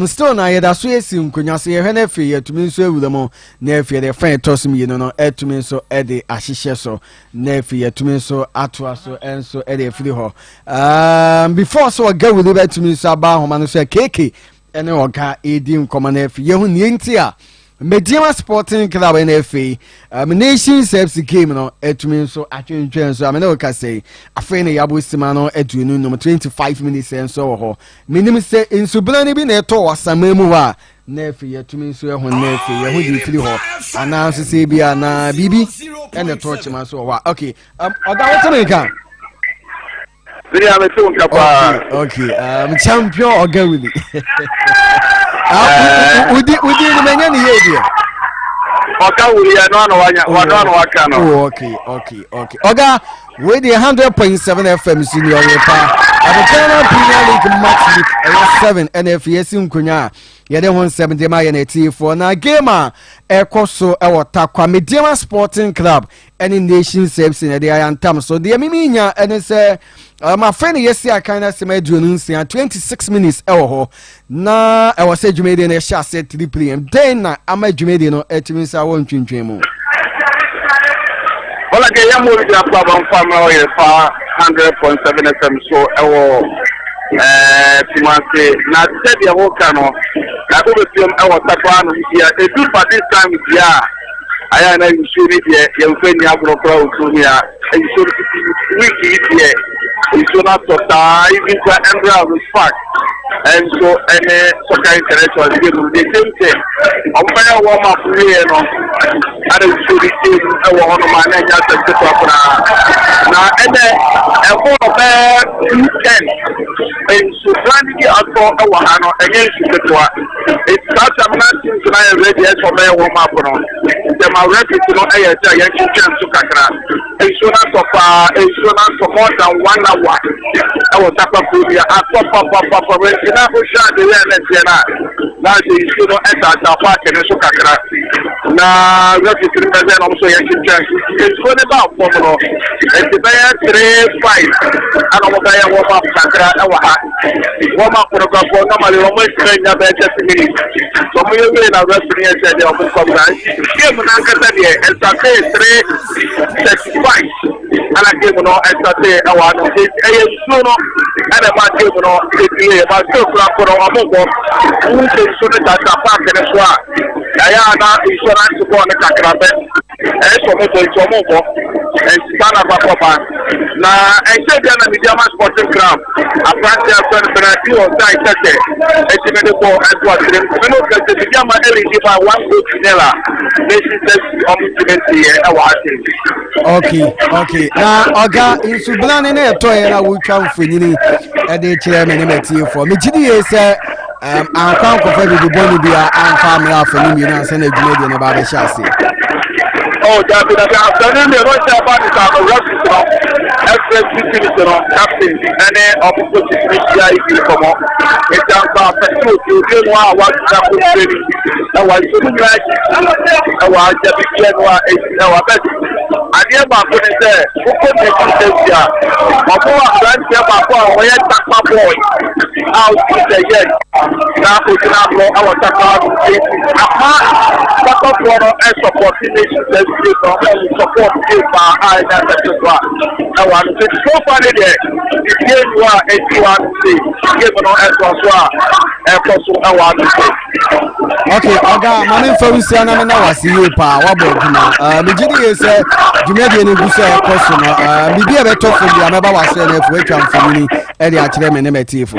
Still na yeda so esim kunya so ye NFA yet means so ewulo NFA the friend toss me no et means so edi ahihye so NFA yet means so atwa so and so edi free ho. Before so Oga Wuli bet means so aba homa no so KK ene Oga edi nkoma NFA ye hu ne ntia Medina Sporting Club NFA Nation Service game no etumi so atwentwen so amene oka say afene yabo sima no eduenu no 25 minutes and so ho minim say insublan bi na eto wasamamu wa NFA etumi so ehun NFA ye hu di firi ho announce say bia na bibi ene torch man so wa okay Oga wetin kan okay champion Oga Wuli Udi ni menya ni yedi. Oga Wuli no waka no. Okay. Oga we the 100.7 FM senior pa. Abekana Premier League match week 7 NFS nkunya. Yede hon 7 ma ye na T4 na game a ekoso ewota kwa Medina Sporting Club any Nation Service na dey antam so dey miminya ene say my friend yesi akana sema duonu nsia 26 minutes ewo ho na ewo say dwumedi na sha set 3 pm then na ama dwumedi no etimi sa won twintwen mu wala ke yamu ya pa ban fama o ye fa 100.7 FM so ewo timase na said ya ho kano na go be film ewo takwa no bia e do for this time bia aya na insure bia ye mfeni agrokra otumia insure wiki bia it's not total even to embra respect and so soccer intellectual the same thing ompaya warm up here no ada insure team e wo no ma na nya se to na e for be 10 and so planning ato e wo ha no against the to it's that I'm not thinking I ready as for me warm up no them are ready to no e ya chance to kakra insurance of more than 1 hour I was up for you at papa na ho sha de ya na you know enter the park and so kakra na ready to represent also ya chance it's going about for no it's the 3-5 and I'm going to warm up kakra e wa ha warm up for the for normally we must train ya be 30 minutes so we will na referee said they will come down game na kata de it's 3-35 ala game no estate e wa no e so no ana ba game no e play ba so for amogo who say so that park and so ya na insurance ko na kakra be sọmọtò ìtọ́mọ̀bọ ẹ̀sìtánà pàpọ̀pà na ẹ̀ṣẹ̀ bí ẹ̀nà Mediama Sporting Ground àpáńtì àfẹnufẹ̀rẹ̀ tí ọ̀sán ìṣẹ̀ṣẹ̀ ẹ̀jìmẹ̀dẹ́pọ̀ ẹ̀dùn àtìrẹ́ nínú kẹsẹ̀ Mediama ẹ̀rìndì bá 1 goal to 0 nation sẹ́sì ọmọ tìmẹ̀tì ẹ̀wà àti. Okay. Na ọ̀gá nsùgbọ́n ní ẹ̀tọ́ yẹn na wọ́n twa mfonyini ẹ̀dẹ̀ kyerẹ́ mi ní mẹ̀tì fọ́ mi jí ni yẹ sẹ́ àǹkọ́ àǹkọ́fẹ́ bíbí bọ́ọ̀lù bí i àǹfà mi àfẹ́ni mi náà sẹ́ni ẹ̀dwuma ẹ̀dẹ̀ ní bá bẹ́ ṣe àṣẹ. Dabi afẹ́ni mi ẹ̀rọ ṣe abá nìkan rọ́ọ̀sì sọ̀rọ̀ express city sọ̀rọ̀ captain ẹni ọ̀pọ̀pọ̀ ti fi ṣíà ibi ìfọ̀mọ́ ètò àǹfà àfẹ́sí òkè òde ẹnu àwọn àti àpò ìgbéni ẹwà ìṣòro ní àjì ẹwà àjẹbí kí ẹnu ẹwà bẹ́ẹ̀ àdìẹ baako ni sẹ kókó ní ẹkọ ṣẹṣẹ a ọmọ àgbàǹtẹ baako a wọn yẹ takpa bọọl a o ti sẹ yẹ na ogyina abọ ẹwọ takpa àpá pátákó no ẹ sọpọtì nation ṣẹṣẹ náà ẹ yẹ sọpọtì ẹ pa a ẹ náà ṣẹṣẹ so a ẹwà no ṣe so far ni dẹ ìdí ẹnu a ẹti wa ṣe géèmù náà ẹ sọ so a ẹ kọ so ẹwà no ṣe. Okay, ọ̀gá maame nfa wusi anam na wasi yie paa wabɔ adwuma me gyi di yɛ sɛ dwumadie no gu sɛ ɛkɔ so no biribi a ɛbɛtɔ fo bi a mɛba wasɛ no afo atwa mfonini ɛde akyerɛ me ne mɛtiefo.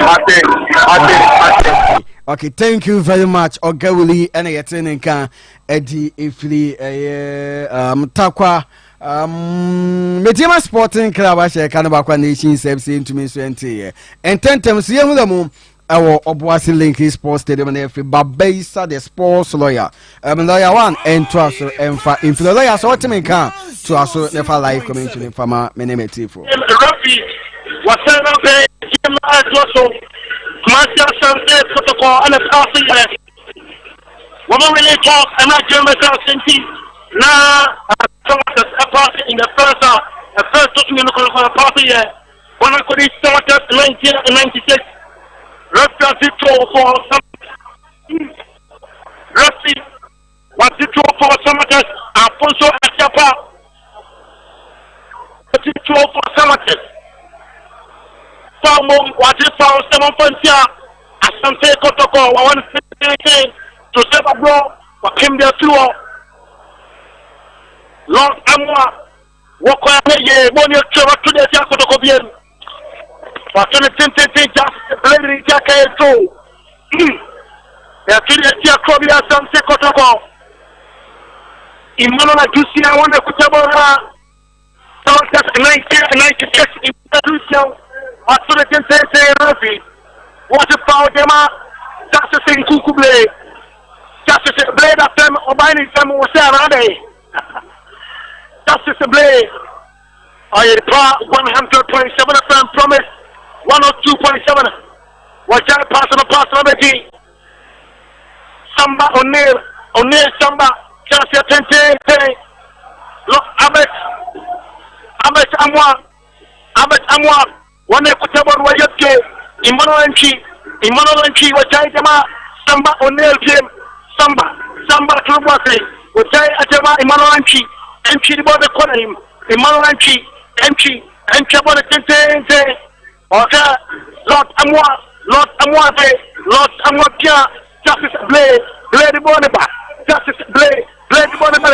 Okay, thank you very much Ọ̀gá Willie ɛna yɛte ne nka ɛdi efiri ɛyɛ takwa Mediama Sporting Club ahyɛ ka no bakwa nation sɛbsɛ ntumi nso ɛnteyɛ ɛntɛntɛm so yɛhu dɛ mu ɛwɔ Obuasi Linky Sports Stadium na ɛfiri Babeisa the sports lawyer lawyer one ɛntoa so ɛmfa mfiri lawyer so ɔteme nka toa so nefa live comment ne fama mene metifo Rafi wasana be jema adoso Kumasi Asante Kotoko and Asante Yes. Woman really talk and not German Asante na a party in the first half the first talking in the party here when I could start 1996 Rafi for some Rafi was it for Samartex Alfonso Asiapa was it for Samartex what is found 7.0 Asante Kotoko one to save a blow what came there through Lord Amwa what ye money travel to the Kotoko bien for 2010 just playing Jacka too they are killing the Krobia Asante Kotoko Imanola Jusia one the Kutabora 1996 in Perusia after the Tensei Rafi, what a power dema, Justice in Kukuble, Justice Blade of them, or binding them was there, Justice Blade, I had 100.7 of them promise, 102.7, what I pass on the pass of the Samba O'Neill, Samba, Justice Tensei, look, Amet Amwa. One equitable way of game, Imanolanchi, which I demand, Samba O'Neill game, Samba Trubasi, which I demand Imanolanchi, and she bought the corner him, Imanolanchi, and she bought the Tente, okay, Lord Amwa, Justice Blade Bonaba, Justice Blade Bonaba,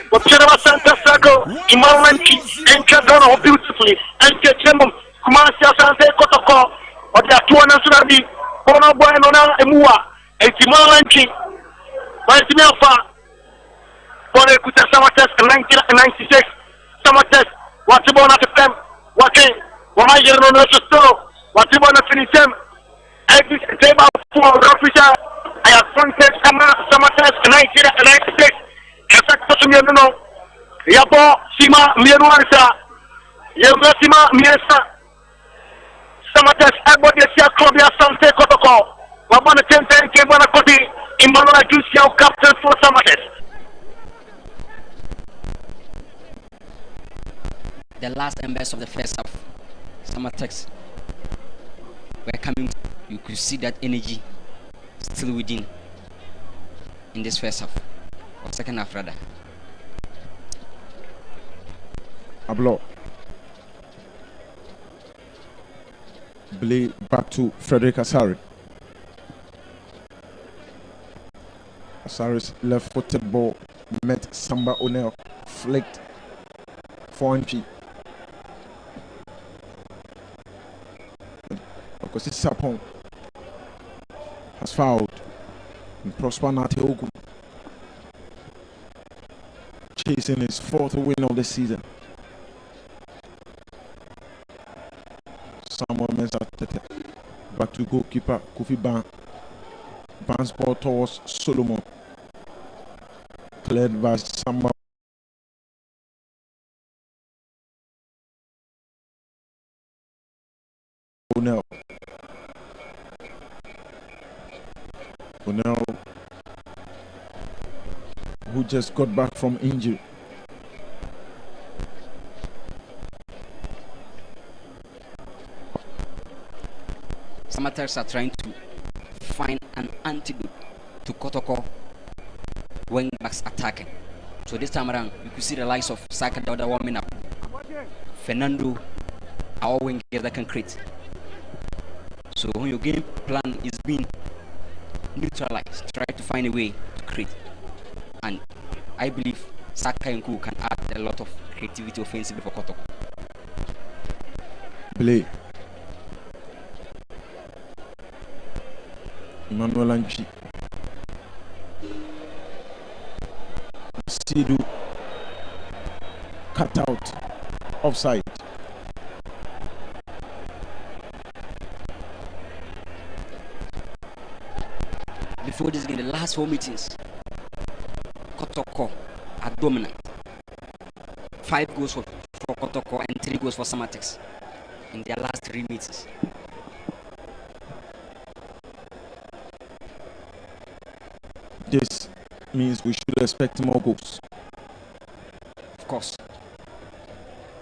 but General Santa Sago, Imanolanchi, and Chadano beautifully, and Chemum. Kumasi Asante Kotoko or the Atuana Sunabi, Bono Bueno Emua, and Timolanchi, by Timelfa, for the Kuta Samartex 1996, Samartex, what's about at the time, watching, what I hear on the store, what's about to finish them, every table for Rafisha, I have fronted Samartex 1996, and that's to me, no, Yabo, Sima, Miruansa, Yabasima, Miesa. Samartex, everybody is here, Columbia, Asante Kotoko. We're going to take Kevana Koti, Imanola Jusia, captain for Samartex. The last embers of the first half, Samartex were coming. You could see that energy still within in this first half, or second half rather. Ablo. Play back to Frederick Asari. Asari's left-footed ball met Samba O'Neill flicked for entry. Because Sapon has fouled. And Prosper Nateogu chasing his 4th win of the season. Samuel Mensah back to goalkeeper Kofi Ban. Ban's ball towards Solomon. Cleared by Samba. O'Neill, who just got back from injury. Samartex are trying to find an antidote to Kotoko wing backs attacking. So this time around, you could see the likes of Saka, the other warming up. Fernando, our wingers that can create. So when your game plan is being neutralized, try to find a way to create. And I believe Saka and Ku can add a lot of creativity offensively for Kotoko. Play. Emmanuel Anchi. Sidu. Cut out. Offside. Before this game, the last 4 meetings, Kotoko are dominant. 5 goals for Kotoko and 3 goals for Samartex in their last 3 meetings. This means we should expect more goals. Of course.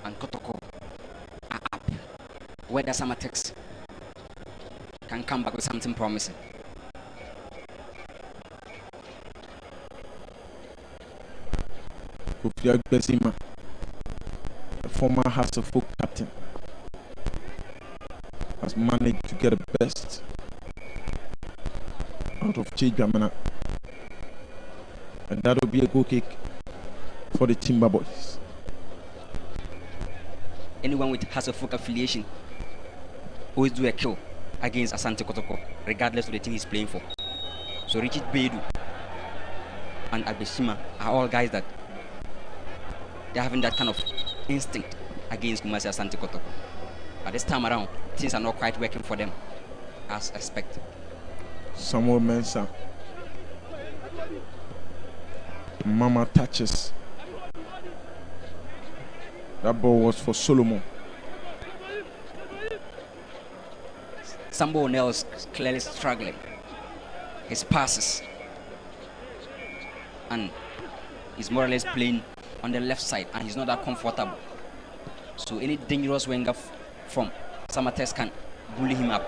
And Kotoko are up. Whether Samartex can come back with something promising. Kofi Besima, the former Hasselhoff captain, has managed to get the best out of Chidjamana. And that'll be a goal kick for the Timber Boys. Anyone with Hasselhoff affiliation always do a kill against Asante Kotoko, regardless of the team he's playing for. So Richard Bedu and Abeshima are all guys that they're having that kind of instinct against Kumasi Asante Kotoko. But this time around, things are not quite working for them as expected. Samuel Mensah. Mama touches. That ball was for Solomon. Sambo O'Neill is clearly struggling. His passes. And he's more or less playing on the left side and he's not that comfortable. So any dangerous winger from Samartex can bully him up.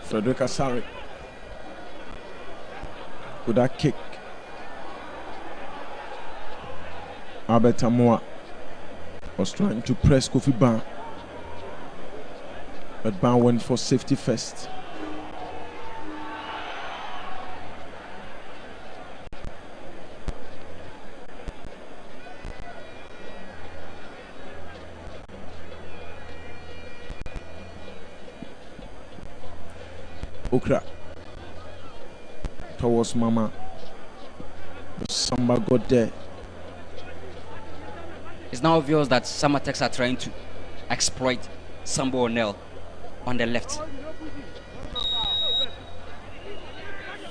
Frederick Asari with that kick. Albert Amoa was trying to press Kofi Ban, but Ban went for safety first. Okra towards Mama, but Samba got there. It's now obvious that Samartex are trying to exploit Sambo O'Neill on the left.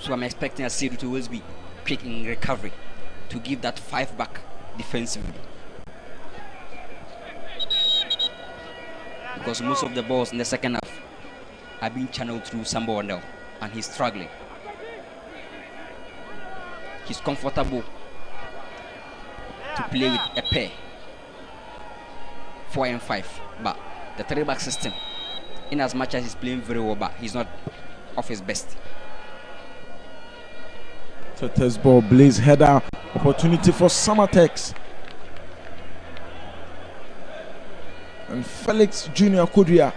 So I'm expecting Asiru to always be quick in recovery to give that 5-back defensively. Because most of the balls in the second half are being channeled through Sambo O'Neill and he's struggling. He's comfortable to play with a pair. 4 and 5, but the 3-back system, in as much as he's playing very well, but he's not off his best. Tete's ball, Blaze header, opportunity for Samartex. And Felix Junior Kodria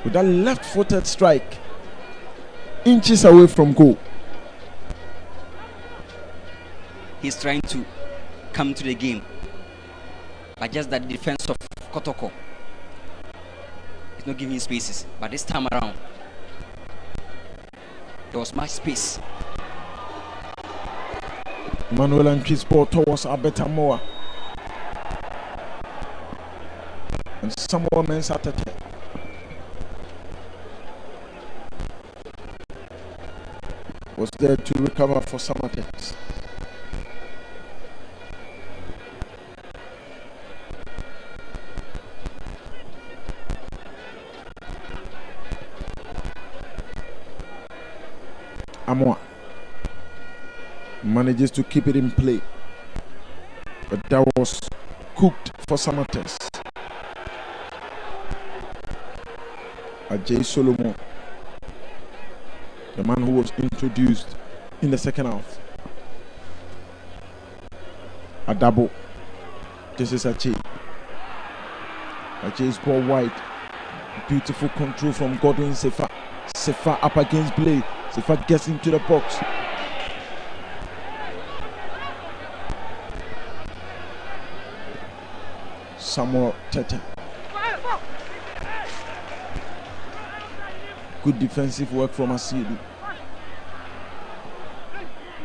with that left-footed strike, inches away from goal. he's trying to come to the game. But just that defense of Kotoko is not giving spaces. But this time around, there was much space. Manuel and Chris ball towards Abeta Moa. And Samuel Mensah was there to recover for Samartex. Amoa manages to keep it in play, but that was cooked for Samartex. Ajay Solomon, the man who was introduced in the second half. Adabo, this is Ajay. Ajay's ball wide. Beautiful control from Godwin Sefa. Sefa up against Blade. Sefa gets into the box. Samuel Tete. Good defensive work from Asidu.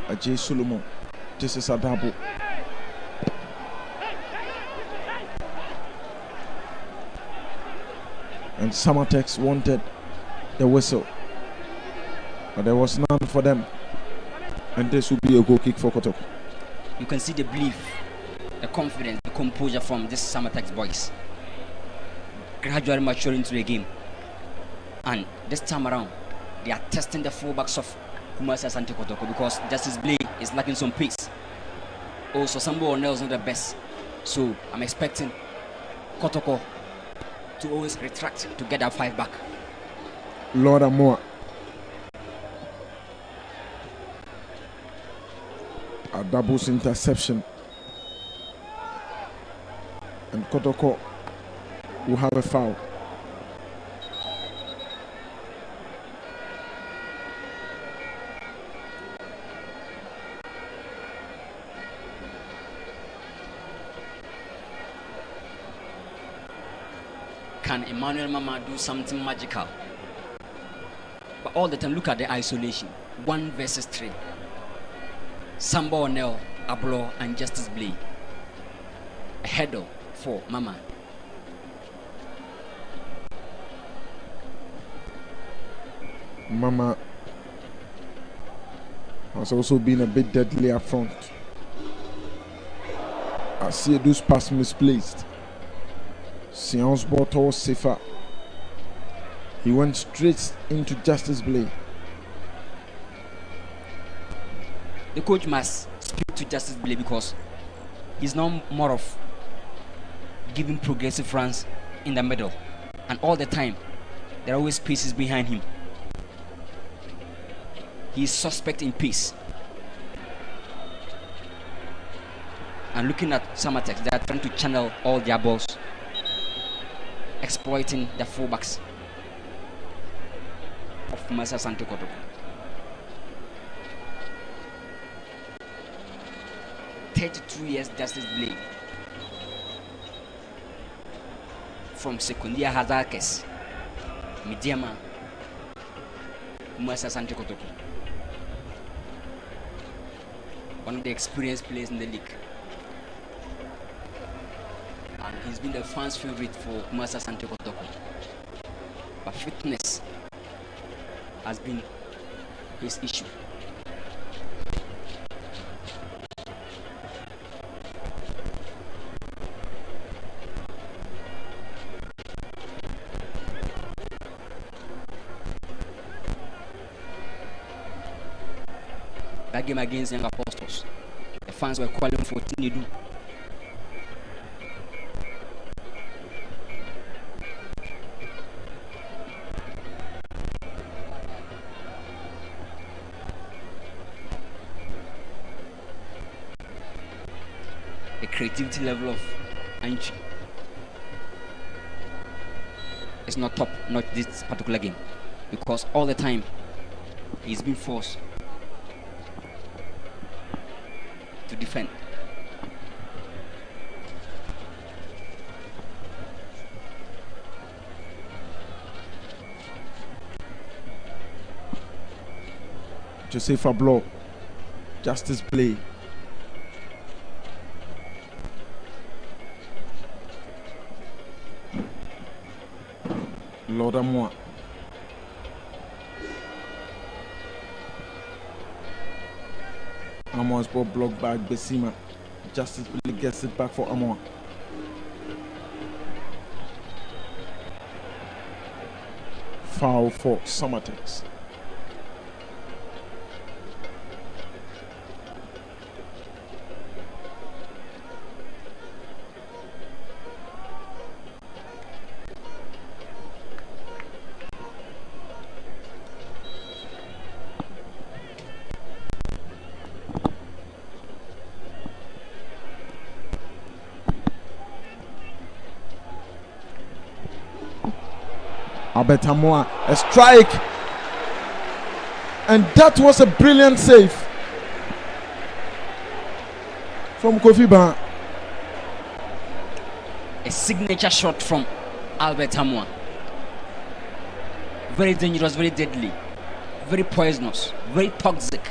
Ajay Solomon. This is Adabo. And Samartex wanted the whistle, but there was none for them. And this will be a goal kick for Kotoko. You can see the belief, the confidence, the composure from this Samartex boys. Gradually maturing into the game. And this time around, they are testing the fullbacks of Asante Kotoko because Justice Blade is lacking some pace. Also, Sambo O'Neil is not the best. So I'm expecting Kotoko to always retract to get that 5 back. Lord Amoa. Adabo's interception. And Kotoko will have a foul. Can Emmanuel Mama do something magical? But all the time, look at the isolation. 1 versus 3. Sambo O'Neil, Ablo, and Justice Blade. A header for Mama. Mama has also been a bit deadly up front. I see those pass misplaced. Sion's ball towards Sefa. He went straight into Justice Blade. The coach must speak to Justice Blade because he's now more of giving progressive runs in the middle. And all the time, there are always spaces behind him. He is suspect in pace. And looking at Samartex, they are trying to channel all their balls, exploiting the fullbacks of Asante Kotoko. 32 years Justice Blade from Secundia Hazakes, Midiama, Asante Kotoko. One of the experienced players in the league. And he's been the fans' favorite for Asante Kotoko. But fitness has been his issue. That game against Young Apostles, the fans were calling for Tinedu. The creativity level of Anchi is not top, not this particular game, because all the time he's been forced to defend. Joseph Ablo, justice play. Lord Amoa. Amoa's ball blocked by Besima. Justice play gets it back for Amoa. Foul for Samartex. Albert Amoa, a strike, and that was a brilliant save from Kofi Ban. A signature shot from Albert Amoa. Very dangerous, very deadly, very poisonous, very toxic.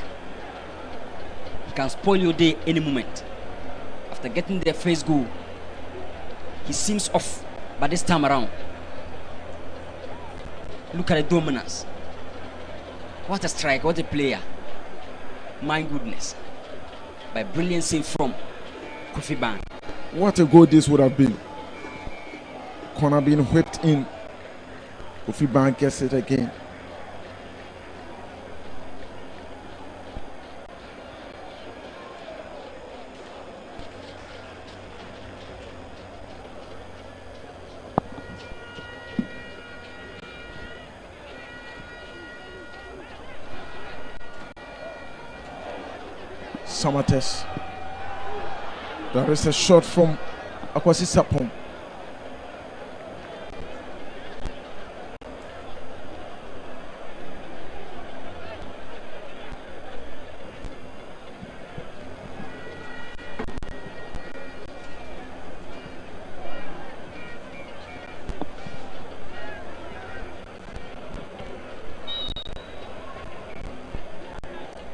He can spoil your day any moment. After getting their first goal, he seems off, but this time around, look at the dominance. What a strike, what a player. My goodness. By brilliant save from Kofi Ban. What a goal this would have been. Corner being whipped in. Kofi Ban gets it again. Samartex. There is a shot from Akwasi Sapong.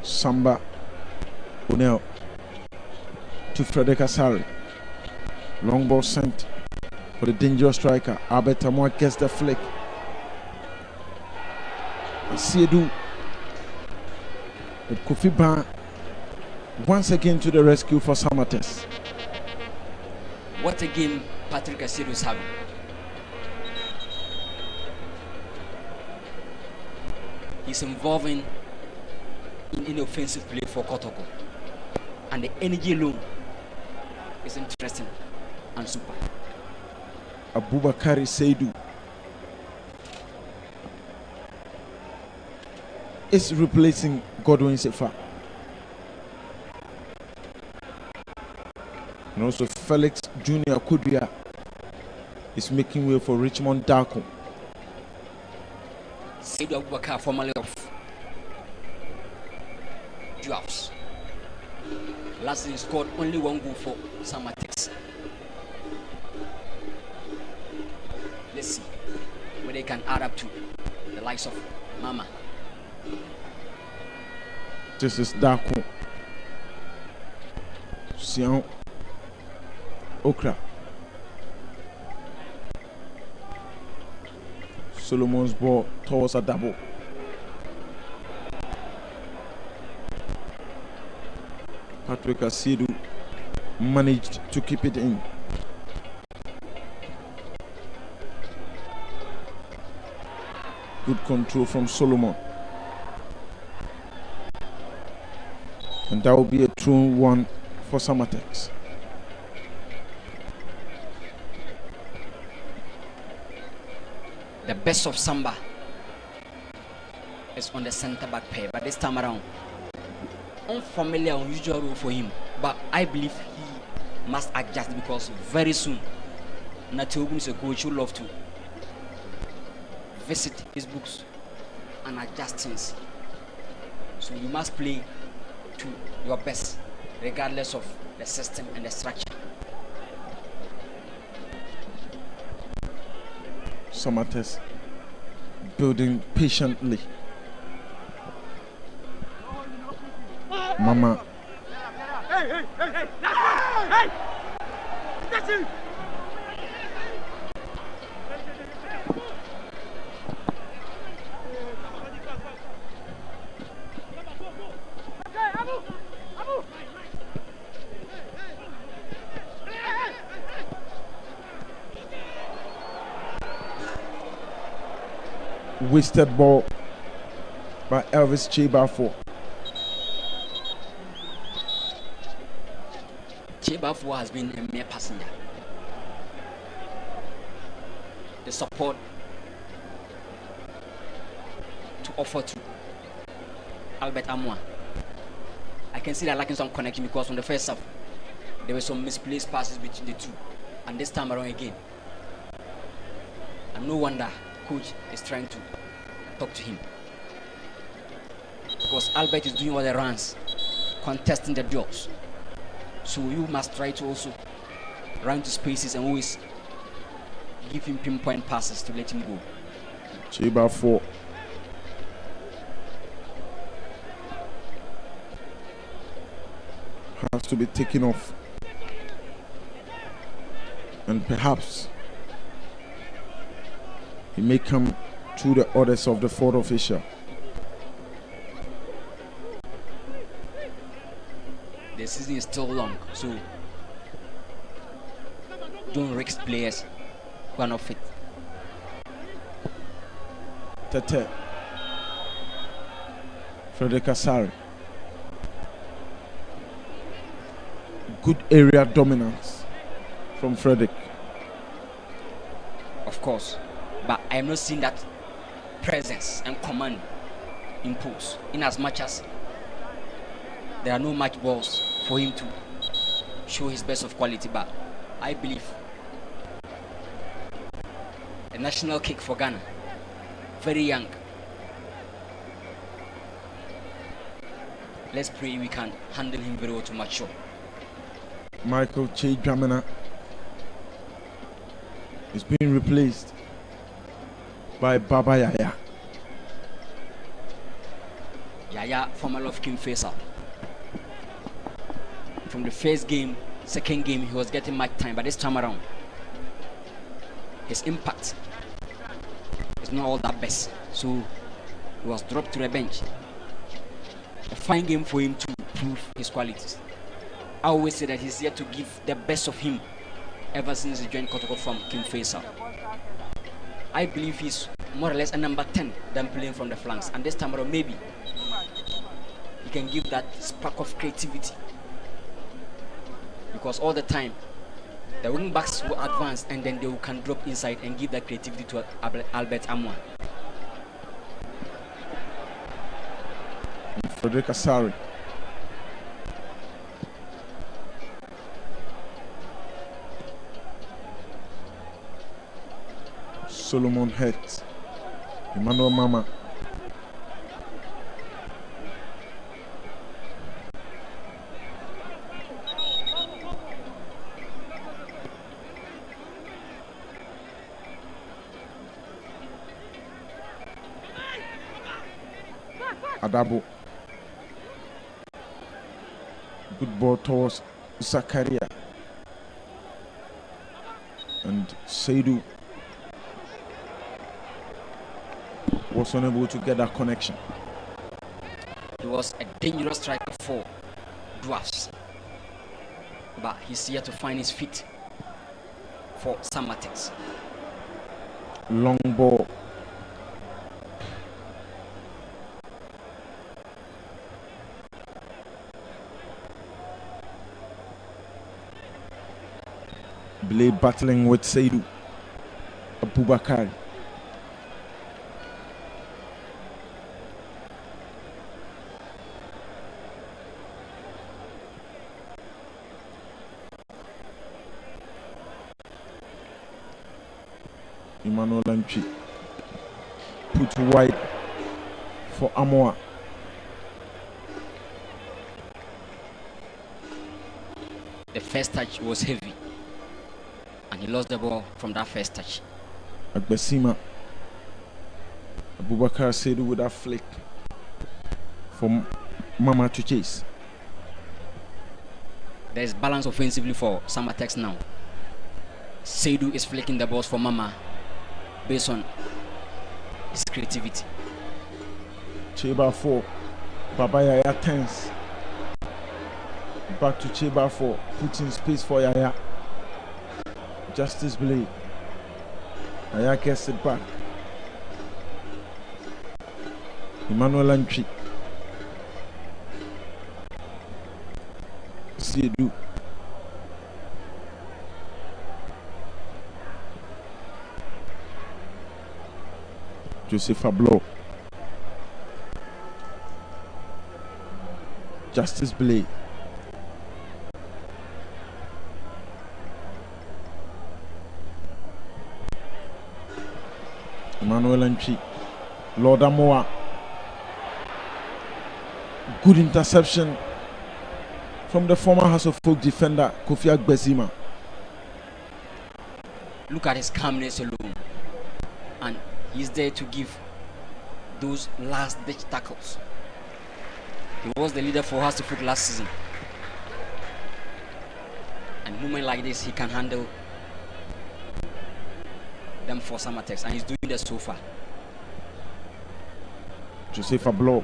Samba Unel to Frederick Asari. Long ball sent for the dangerous striker. Albert Amoa gets the flick. Asiedu with Kofi Ban once again to the rescue for Samartex. What a game Patrick Asiedu is having. He's involving in inoffensive play for Kotoko. And the energy alone is interesting and super. Abubakari Seidu is replacing Godwin Sefa. And also Felix Jr. Kudria is making way for Richmond Darko. Seidu Abubakar, formerly of Dwarfs. Last season scored only one goal for Samartex. Let's see where they can add up to the likes of Mama. This is Darko. Sian Okra. Solomon's ball towards a double. Patrick Asiedu managed to keep it in. Good control from Solomon. And that will be a true one for Samartex. The best of Samba is on the center back pair, but this time around, unfamiliar, unusual role for him. But I believe he must adjust because very soon, Natiogun is a coach who love to visit his books and adjust things. So you must play to your best regardless of the system and the structure. Samartex building patiently. Mama. Wasted ball by Elvis Chibafo. Chibafo has been a mere passenger. The support to offer to Albert Amwa, I can see that lacking some connection because from the first half there were some misplaced passes between the two, and this time around again, and no wonder coach is trying to talk to him because Albert is doing all the runs, contesting the duels. So you must try to also run to spaces and always give him pinpoint passes to let him go. Chiba 4. Has to be taken off. And perhaps he may come to the orders of the fourth official. The season is still long, so don't risk players who are not fit. Tete. Frederick Asari. Good area dominance from Frederick. Of course, but I am not seeing that presence and command impulse in as much as there are no match balls for him to show his best of quality. But I believe a national kick for Ghana, very young. Let's pray we can handle him very well to mature. Michael Che Dramina is being replaced by Baba Yaya. Yaya, former of King Faisal. From the first game, second game, he was getting much time, but this time around, his impact is not all that best. So he was dropped to the bench. A fine game for him to prove his qualities. I always say that he's here to give the best of him ever since he joined Kotoko from King Faisal. I believe he's more or less a number 10 than playing from the flanks. And this time around, maybe he can give that spark of creativity. Because all the time, the wing backs will advance and then they can drop inside and give that creativity to Albert Amwa. Frederick Asari. Solomon Hett. Emmanuel Mama. Adabo. Good ball towards Zakaria. And Seidu was unable to get that connection. He was a dangerous striker for Dwarfs, but he's here to find his feet for Samartex. Long ball. Blade battling with Seidu Abubakar. Emmanuel Lamchi put wide for Amoa. first touch was heavy, and he lost the ball from that first touch. Agbesima. Abubakar Seydou with that flick from Mama to chase. There is balance offensively for Samartex now. Seydou is flicking the balls for Mama based on his creativity. Cheba 4. Baba Yaya tense. Back to Cheba 4. Putting space for Yaya. Justice Blade. Yaya gets it back. Emmanuel Antwi. Seydou. Joseph Ablo. Justice Blade. Emmanuel Antwi. Lord Amoa. Good interception from the former House of Folk defender Kofi Agbesima. Look at his calmness alone, and he's there to give those last-ditch tackles. He was the leader for House of Folk last season, and moment like this, he can handle them for Samartex, and he's doing that so far. Joseph Ablo.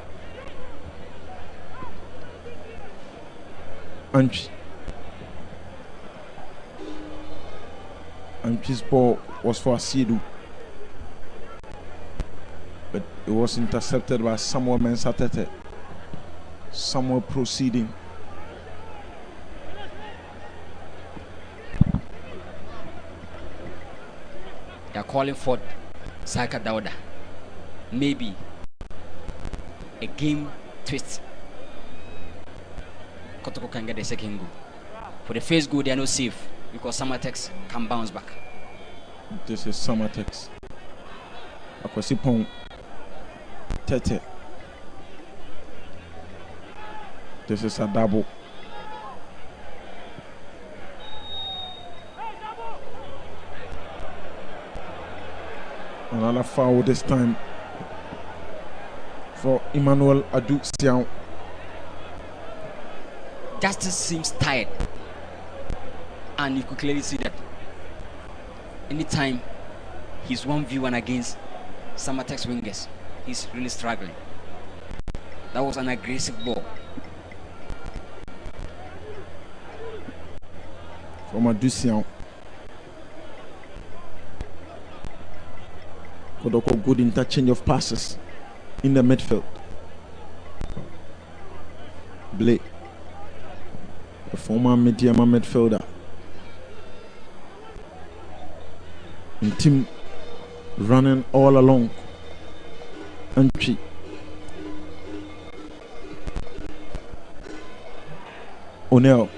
Antwi's ball was for Seydou, but it was intercepted by Samuel Mensah-Tete. Samuel proceeding. They are calling for Saka Dauda. Maybe a game twist. Kotoko can get the second goal. For the first goal, they are not safe because Samartex can bounce back. This is Samartex. Akwesipong Tete. This is Adabo. Another foul this time for Emmanuel Adu Sian. Justice seems tired, and you could clearly see that anytime he's 1v1 against Samartex wingers, he's really struggling. That was an aggressive ball from Adu Sian. Kotoko, good interchange of passes in the midfield. Blake, the former Mediama midfielder. And team running all along. Antwi. O'Neill.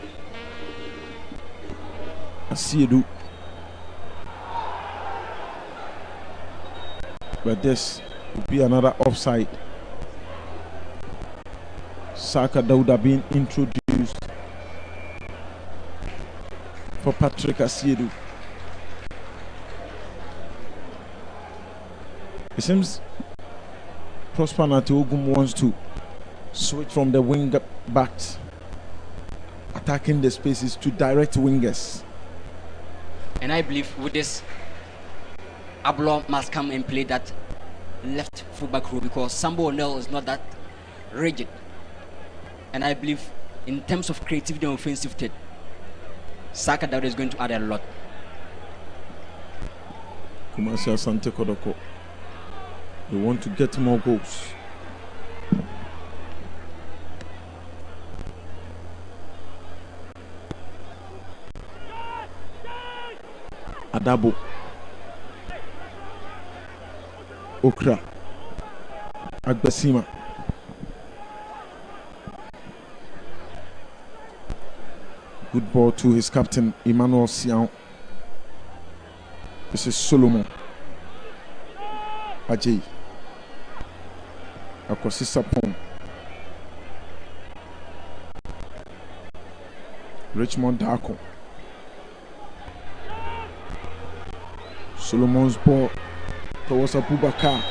Seydou. But this will be another offside. Saka Dauda being introduced for Patrick Seydou. It seems Prosper Natiogum wants to switch from the wing backs, attacking the spaces, to direct wingers. And I believe with this, Ablo must come and play that left fullback role because Sambo O'Neill is not that rigid. And I believe in terms of creativity and offensive threat, Saka Dauda is going to add a lot. Kumasi Asante Kotoko. They want to get more goals. Adabo. Okra. Agbesima. Good ball to his captain, Emmanuel Sian. This is Solomon. Ajay. Akwasi Sapong. Richmond Darko. Solomon's ball towards Abubakar.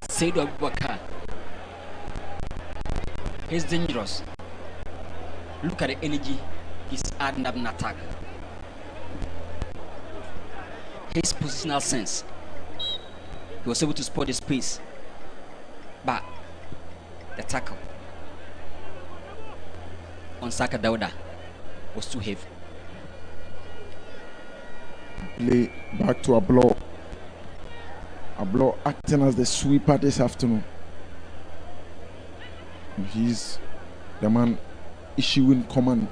Seydou Abubakar. He's dangerous. Look at the energy he's adding up in attack. His positional sense. He was able to spot the space. But the tackle on Saka Dauda was too heavy. Play back to Ablo. Ablo acting as the sweeper this afternoon. He's the man issuing command.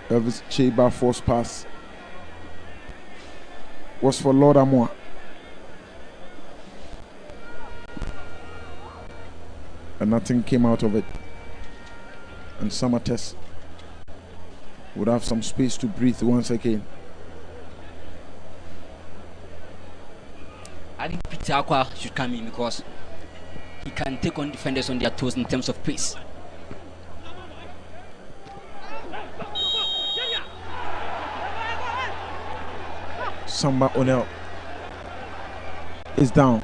Elvis Cheba force pass was for Lord Amoa. And nothing came out of it. And Samartex would have some space to breathe once again. I think Peter Aqua should come in because he can take on defenders on their toes in terms of pace. Samba O'Neill is down.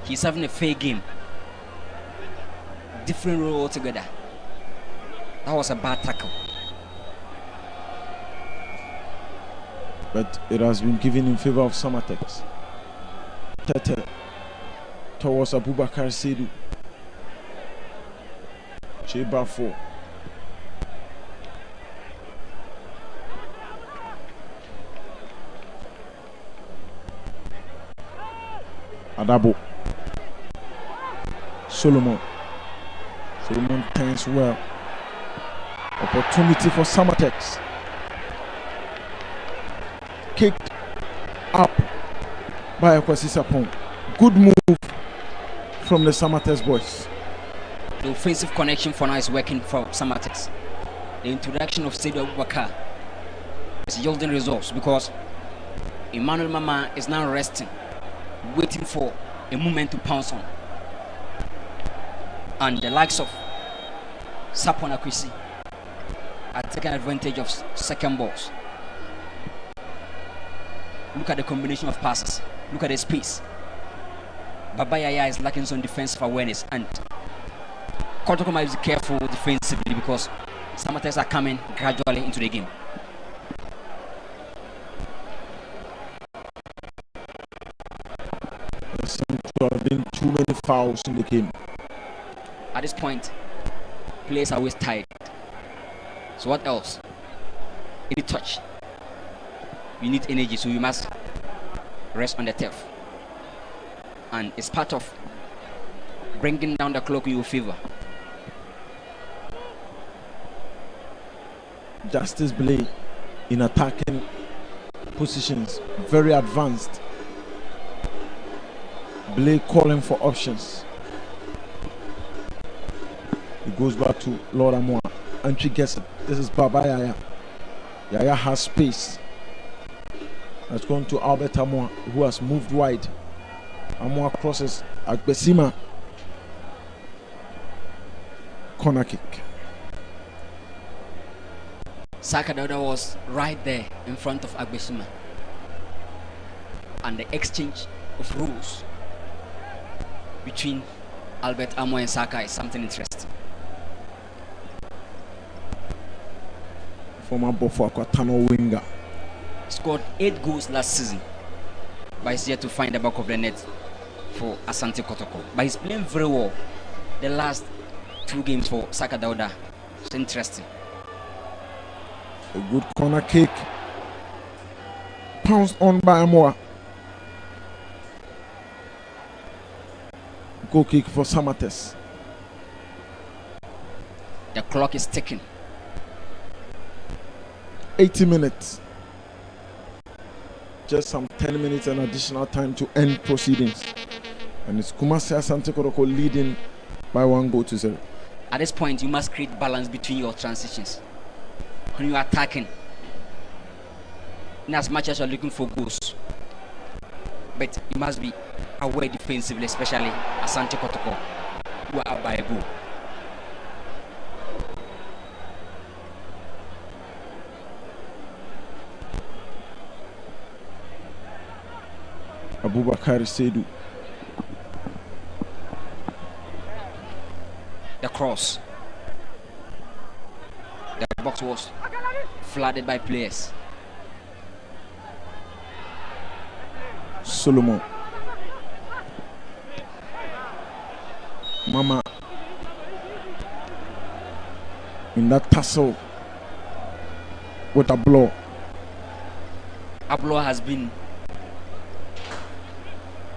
He's having a fair game. Different role altogether. That was a bad tackle. But it has been given in favor of Samartex. Tete towards Abubakar Seydou. Cheba 4. Adabo. Solomon turns well. Opportunity for Samartex. Kicked up by Akwasi Sapong. Good move from the Samartex boys. The offensive connection for now is working for Samartex. The introduction of Seydou Abubakar is yielding results because Emmanuel Mama is now resting, waiting for a moment to pounce on. And the likes of Sapon Akwasi are taking advantage of second balls. Look at the combination of passes. Look at the space. Baba Yaya is lacking some defensive awareness, and Kotoko might be careful defensively because Samartex are coming gradually into the game. There seem to have been too many fouls in the game. At this point, players are always tired. So what else? Any touch, you need energy, so you must rest on the turf. And it's part of bringing down the clock in your favor. Justice Blay in attacking positions, very advanced. Blay calling for options. It goes back to Lord Amoa. Entry gets it. This is Baba Yaya. Yaya has space. Has gone to Albert Amoa, who has moved wide. Amoa crosses Agbesima. Corner kick. Saka Dauda was right there in front of Agbesima. And the exchange of rules between Albert Amoa and Saka is something interesting. Former Bofo Akwatano winger. Scored 8 goals last season, but he's yet to find the back of the net for Asante Kotoko. But he's playing very well the last 2 games for Saka Dauda. It's interesting. A good corner kick. Pounced on by Amoa. Goal kick for Samartex. The clock is ticking. 80 minutes. just some 10 minutes and additional time to end proceedings. And it's Kumasi Asante Kotoko leading by 1-0. At this point, you must create balance between your transitions. When you are attacking, in as much as you're looking for goals, but you must be aware defensively, especially Asante Kotoko, who are up by a goal. Abubakar Seydou. The cross. The box was flooded by players. Solomon. Mama. In that tussle with a blow. Ablo has been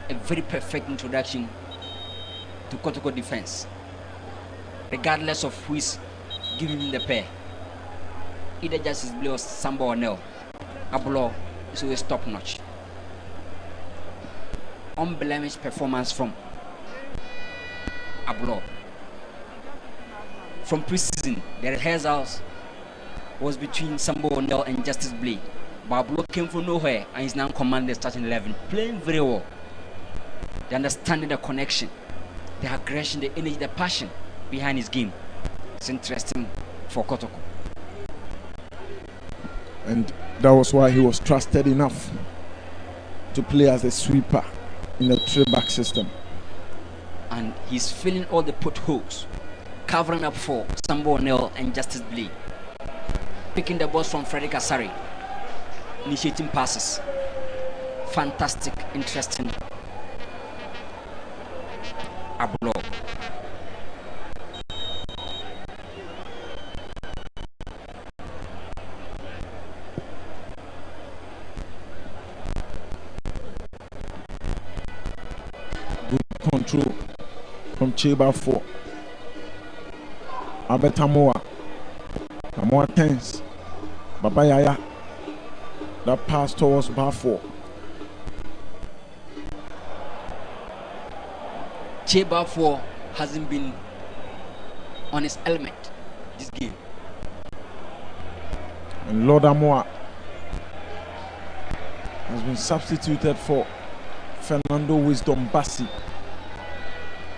a very perfect introduction to Kotoko defense, regardless of who is giving him the pair. Either Justice Blue or Samba or Nel, Ablo is always top notch. Unblemished performance from Ablo. From preseason, the rehearsals was between Samba Nel and Justice Blue. But Ablo came from nowhere and is now commanding the starting 11, playing very well. The understanding, the connection, the aggression, the energy, the passion behind his game. It's interesting for Kotoko. And that was why he was trusted enough to play as a sweeper in the 3-back system. And he's filling all the potholes, covering up for Sambo O'Neill and Justice Blee. Picking the balls from Frederick Asari, initiating passes. Fantastic, interesting. Ablo. Good control from Cheba 4. Abetamoa. Amoa tense. Baba Yaya. That pass towards bar 4. Cheba 4 hasn't been on his element this game. And Lord Amoa has been substituted for Fernando Wisdom Bassi,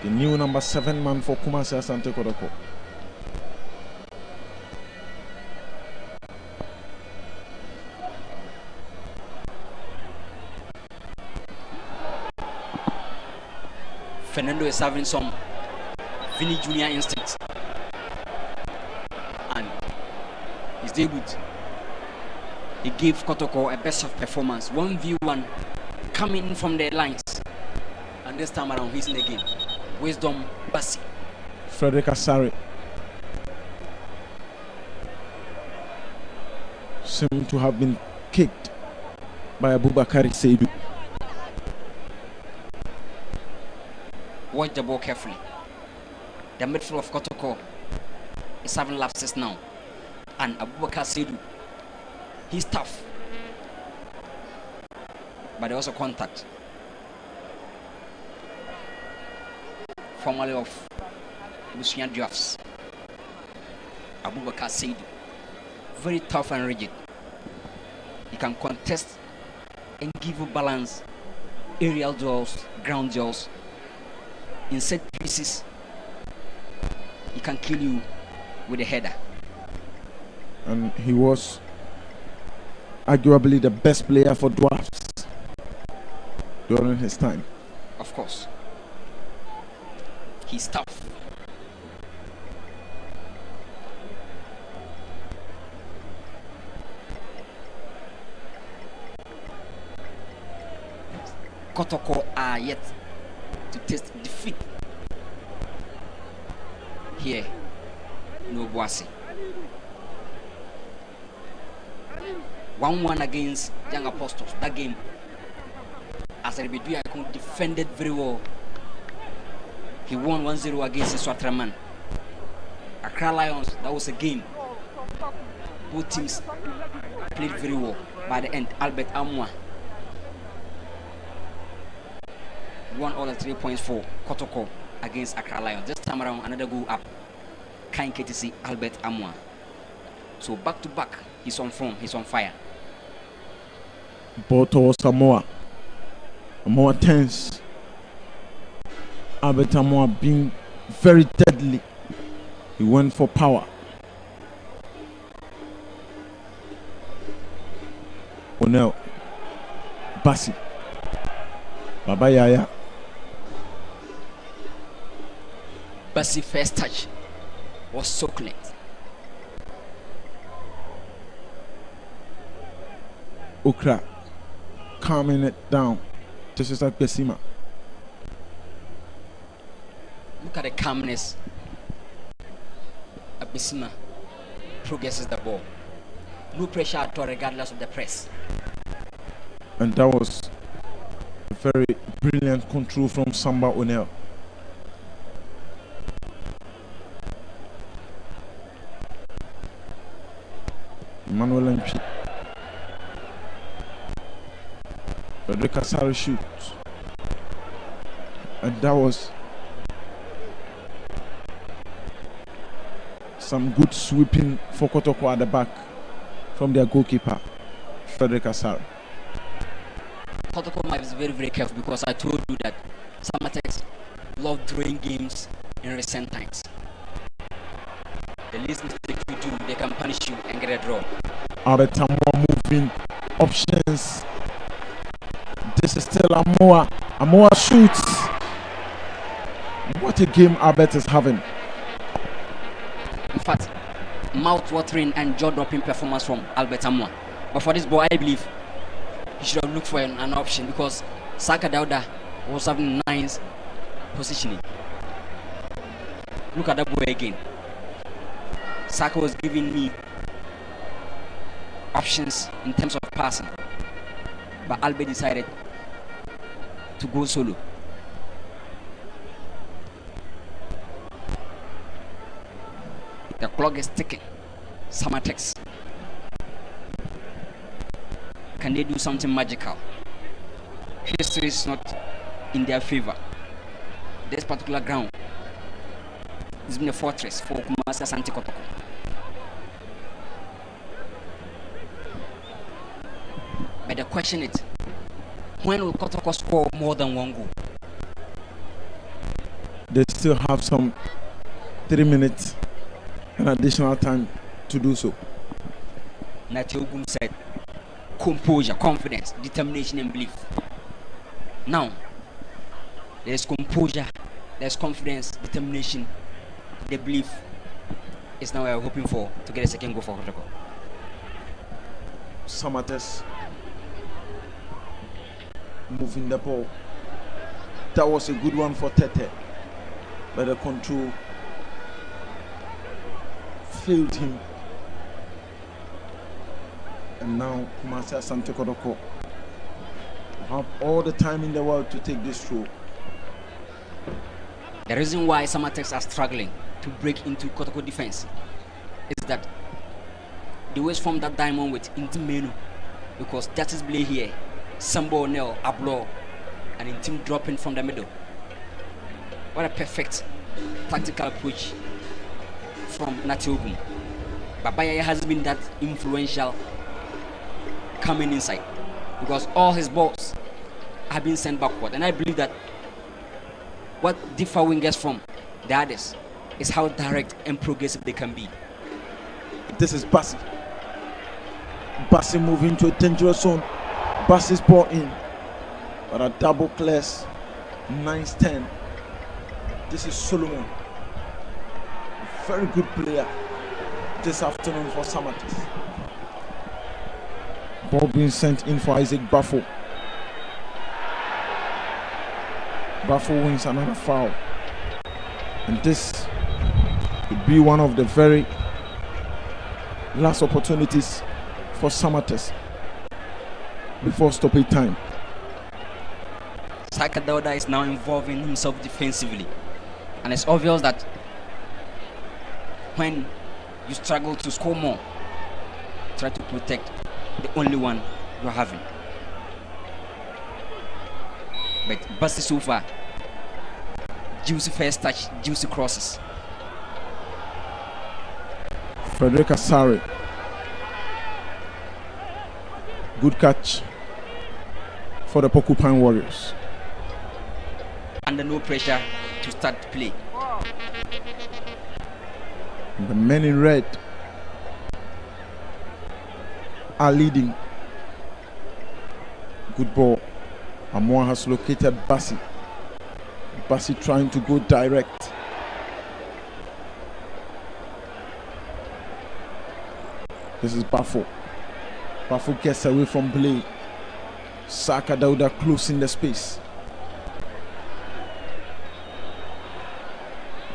the new number 7 man for Kumasi Asante Kotoko. Fernando is having some Vinny Junior instinct, and he's able to. He gave Kotoko a best of performance, 1v1 coming in from the lines, and this time around he's in the game. Wisdom Bassi. Frederick Asari seemed to have been kicked by Abubakar Seydou. Watch the ball carefully. The midfield of Kotoko is having lapses now, and Abubakar Seydou, he's tough, but also contact. Formerly of Lucian Drafts, Abubakar Seydou, very tough and rigid. He can contest and give you balance, aerial duels, ground duels. In set pieces, he can kill you with a header. And he was arguably the best player for Dwarfs during his time. Of course. He's tough. Kotoko are yet to taste defeat. Here, no Boise. 1-1 against Young Apostles. That game, as a Rebedu Yakun defended very well. He won 1-0 against Swatraman. Accra Lions, that was a game. Both teams played very well. By the end, Albert Amwa won all the 3 points for Kotoko against Accra Lions. This time around, another goal up. Kind courtesy Albert Amoa. So back to back, he's on form, he's on fire. Ball towards Samoa. Amoa tense. Albert Amoa being very deadly. He went for power. Onel. Bassi. Baba Yaya. Bassi first touch was succulent. Okra calming it down. This is like Besima. Look at the calmness. Abisima progresses the ball. No pressure at all, regardless of the press. And that was a very brilliant control from Samba Onel. Emmanuel Mpi. Frederick Asari shoots. And that was some good sweeping for Kotoko at the back from their goalkeeper, Frederick Asari. Kotoko might be very, very careful because I told you that Samartex love drawing games in recent times. The least mistake you do, they can punish you and get a draw. Albert Amoa moving options. This is still Amoa. Amoa shoots. What a game Albert is having. In fact, mouth-watering and jaw-dropping performance from Albert Amoa. But for this ball, I believe he should have looked for an option because Saka Dauda was having nice positioning. Look at that boy again. Saka was giving me options in terms of passing, but Albert decided to go solo. The clock is ticking. Samartex. Can they do something magical? History is not in their favor. This particular ground has been a fortress for Asante Kotoko. But the question is, when will Kotoko score more than one goal? They still have some 3 minutes and additional time to do so. Natiogum said, composure, confidence, determination, and belief. Now, there's composure, there's confidence, determination, the belief is now we're hoping for to get a second goal for Kotoko. Samartex moving the ball. That was a good one for Tete, but the control failed him. And now Asante Kotoko have all the time in the world to take this through. The reason why Samartex are struggling to break into Kotoko defense is that they always form that diamond with Intim because that is play here. Sambo Nel, Ablo, and Intim dropping from the middle. What a perfect tactical approach from Natiogum. Babaya has been that influential coming inside because all his balls have been sent backward, and I believe that what differ wingers from the others is how direct and progressive they can be. This is Bassi. Bassi moving to a dangerous zone. Bassi's ball in, but a double clears. 9-10. This is Solomon. Very good player this afternoon for Samartex. Ball being sent in for Isaac Buffo. Buffo wins another foul. And this could be one of the very last opportunities for Samartex before stoppage time. Saka Dauda is now involving himself defensively. And it's obvious that when you struggle to score more, try to protect the only one you're having. But Basti so far, juicy first touch, juicy crosses. Frederick Asare. Good catch for the Porcupine Warriors. Under no pressure to start play. The men in red are leading. Good ball. Amoa has located Bassi. Bassi trying to go direct. This is Bafo. Bafo gets away from play. Saka Dauda close in the space.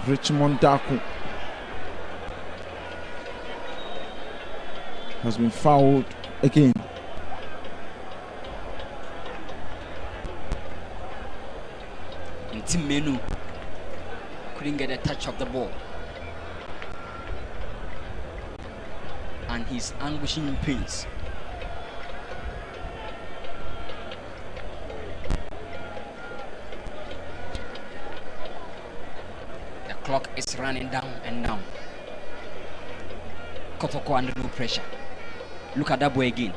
Richmond Daku has been fouled again. Team Menu couldn't get a touch of the ball, and he's anguishing in pains. The clock is running down and down. Kotoko under no pressure. Look at that boy again.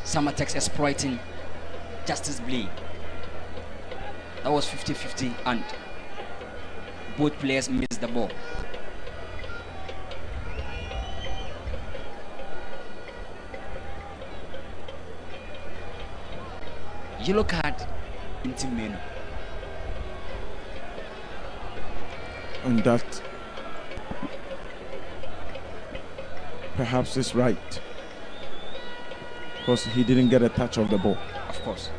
Samartex exploiting Justice Blade. That was 50-50 and both players missed the ball. Yellow card in Team Menu. And that perhaps is right, because he didn't get a touch of the ball. Of course.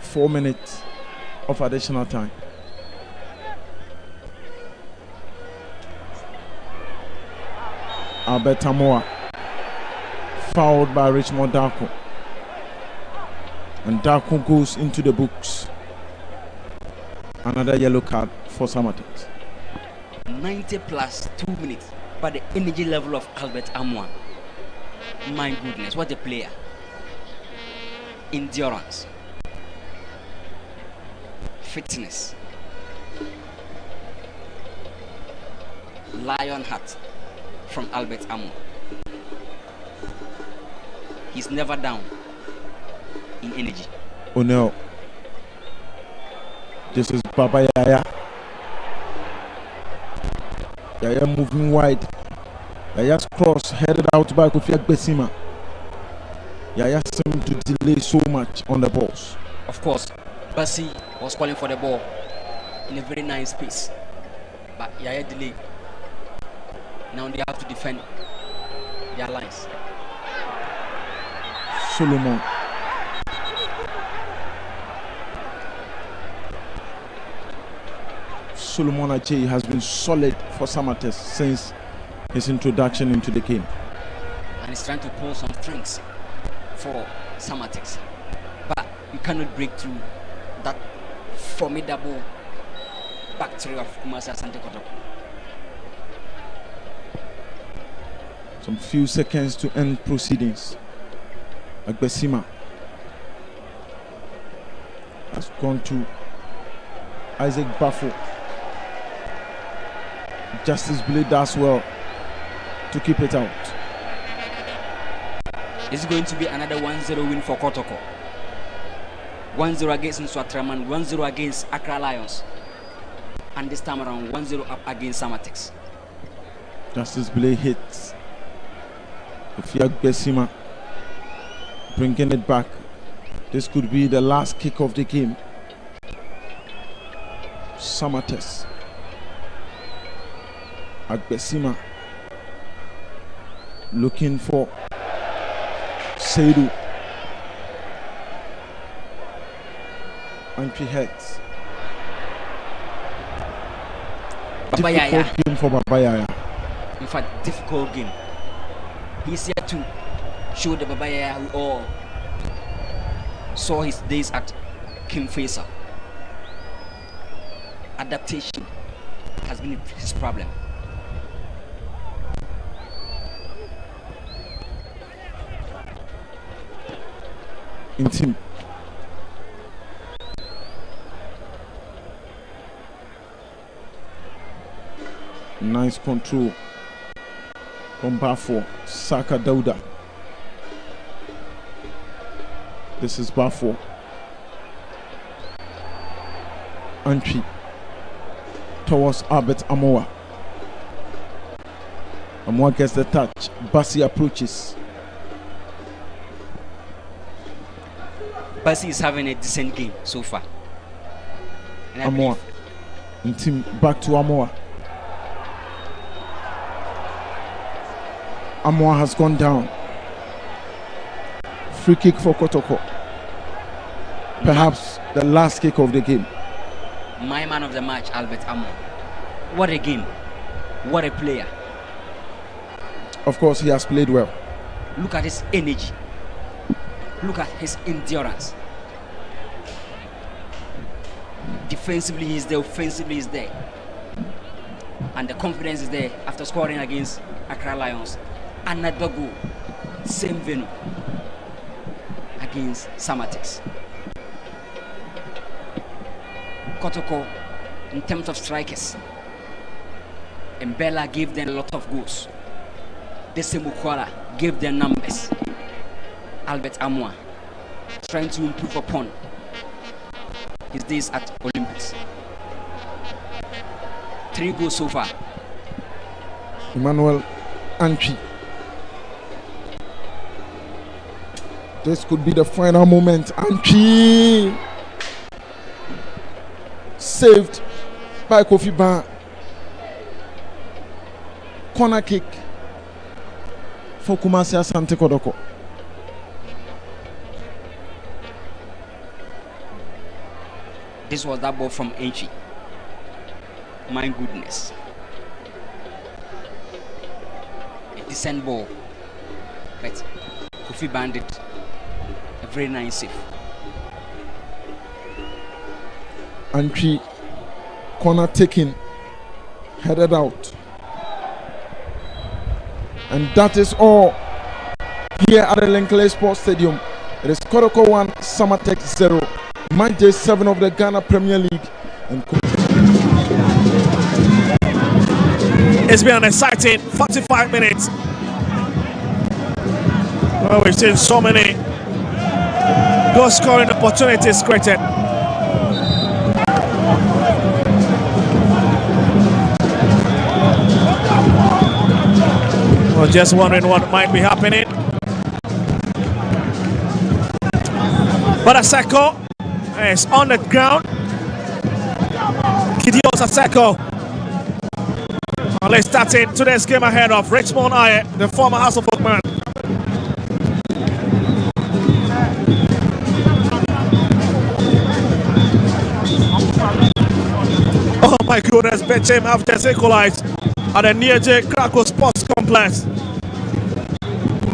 4 minutes of additional time. Albert Amoa fouled by Richmond Darko, and Darko goes into the books. Another yellow card for Samartex. 90 plus 2 minutes, but the energy level of Albert Amoa, my goodness, what a player. Endurance, fitness, lion heart from Albert Amoa. He's never down in energy. Oh no, this is Baba Yaya. Yaya moving wide. Yaya's cross headed out by Kofi Agbesima. Yaya seemed to delay so much on the balls. Of course, Bassi was calling for the ball in a very nice pace, but Yaya delayed. Now they have to defend their lines. Solomon. Solomon Ache has been solid for Samartex since his introduction into the game. And he's trying to pull some strings for Samartex. But you cannot break through that formidable back three of Asante Kotoko. Some few seconds to end proceedings. Agbesima has gone to Isaac Bafo. Justice Blade does well to keep it out. It's going to be another 1-0 win for Kotoko. 1-0 against Nswatraman, 1-0 against Accra Lions. And this time around, 1-0 up against Samartex. Justice Blade hits. Agbesima bringing it back. This could be the last kick of the game. Samartex. Agbesima looking for Seidu. Entry heads. Difficult game for Baba Yaya. In fact, difficult game. He's here to show the Baba Yaya we all saw his days at King Faisal. Adaptation has been his problem. in team. Nice control from Bafo. Saka Dauda. This is Bafo. Entry towards Albert Amoa. Amoa gets the touch. Bassi approaches. Bassi is having a decent game so far. Amoa. In team back to Amoa. Amoa has gone down. Free kick for Kotoko. Perhaps the last kick of the game. My man of the match, Albert Amoa. What a game. What a player. Of course, he has played well. Look at his energy. Look at his endurance. Defensively, he's there. Offensively, he's there. And the confidence is there after scoring against Accra Lions. Another goal. Same venue. Against Samartex. Kotoko, in terms of strikers, Mbella gave them a lot of goals. Desemukwala gave them numbers. Albert Amoa trying to improve upon his days at Olympics. 3 goals so far. Emmanuel Antwi. This could be the final moment. Antwi saved by Kofi Ban. Corner kick for Kumasi Asante Kotoko. This was that ball from Antwi. My goodness. A decent ball. But Kofi Ban did a very nice save. Antwi, corner taken, headed out. And that is all here at the Linkley Sports Stadium. It is Kotoko 1, Samartex 0. Match day 7 of the Ghana Premier League. And it's been an exciting 45 minutes. Well, we've seen so many goal scoring opportunities created. Well, just wondering what might be happening. But Aseko is on the ground. Kidios Aseko. Well, let's start in today's game ahead of Richmond Aye, the former House of Oakman. Oh my goodness, Betchem have just equalized at the near J Krakow Sports Complex.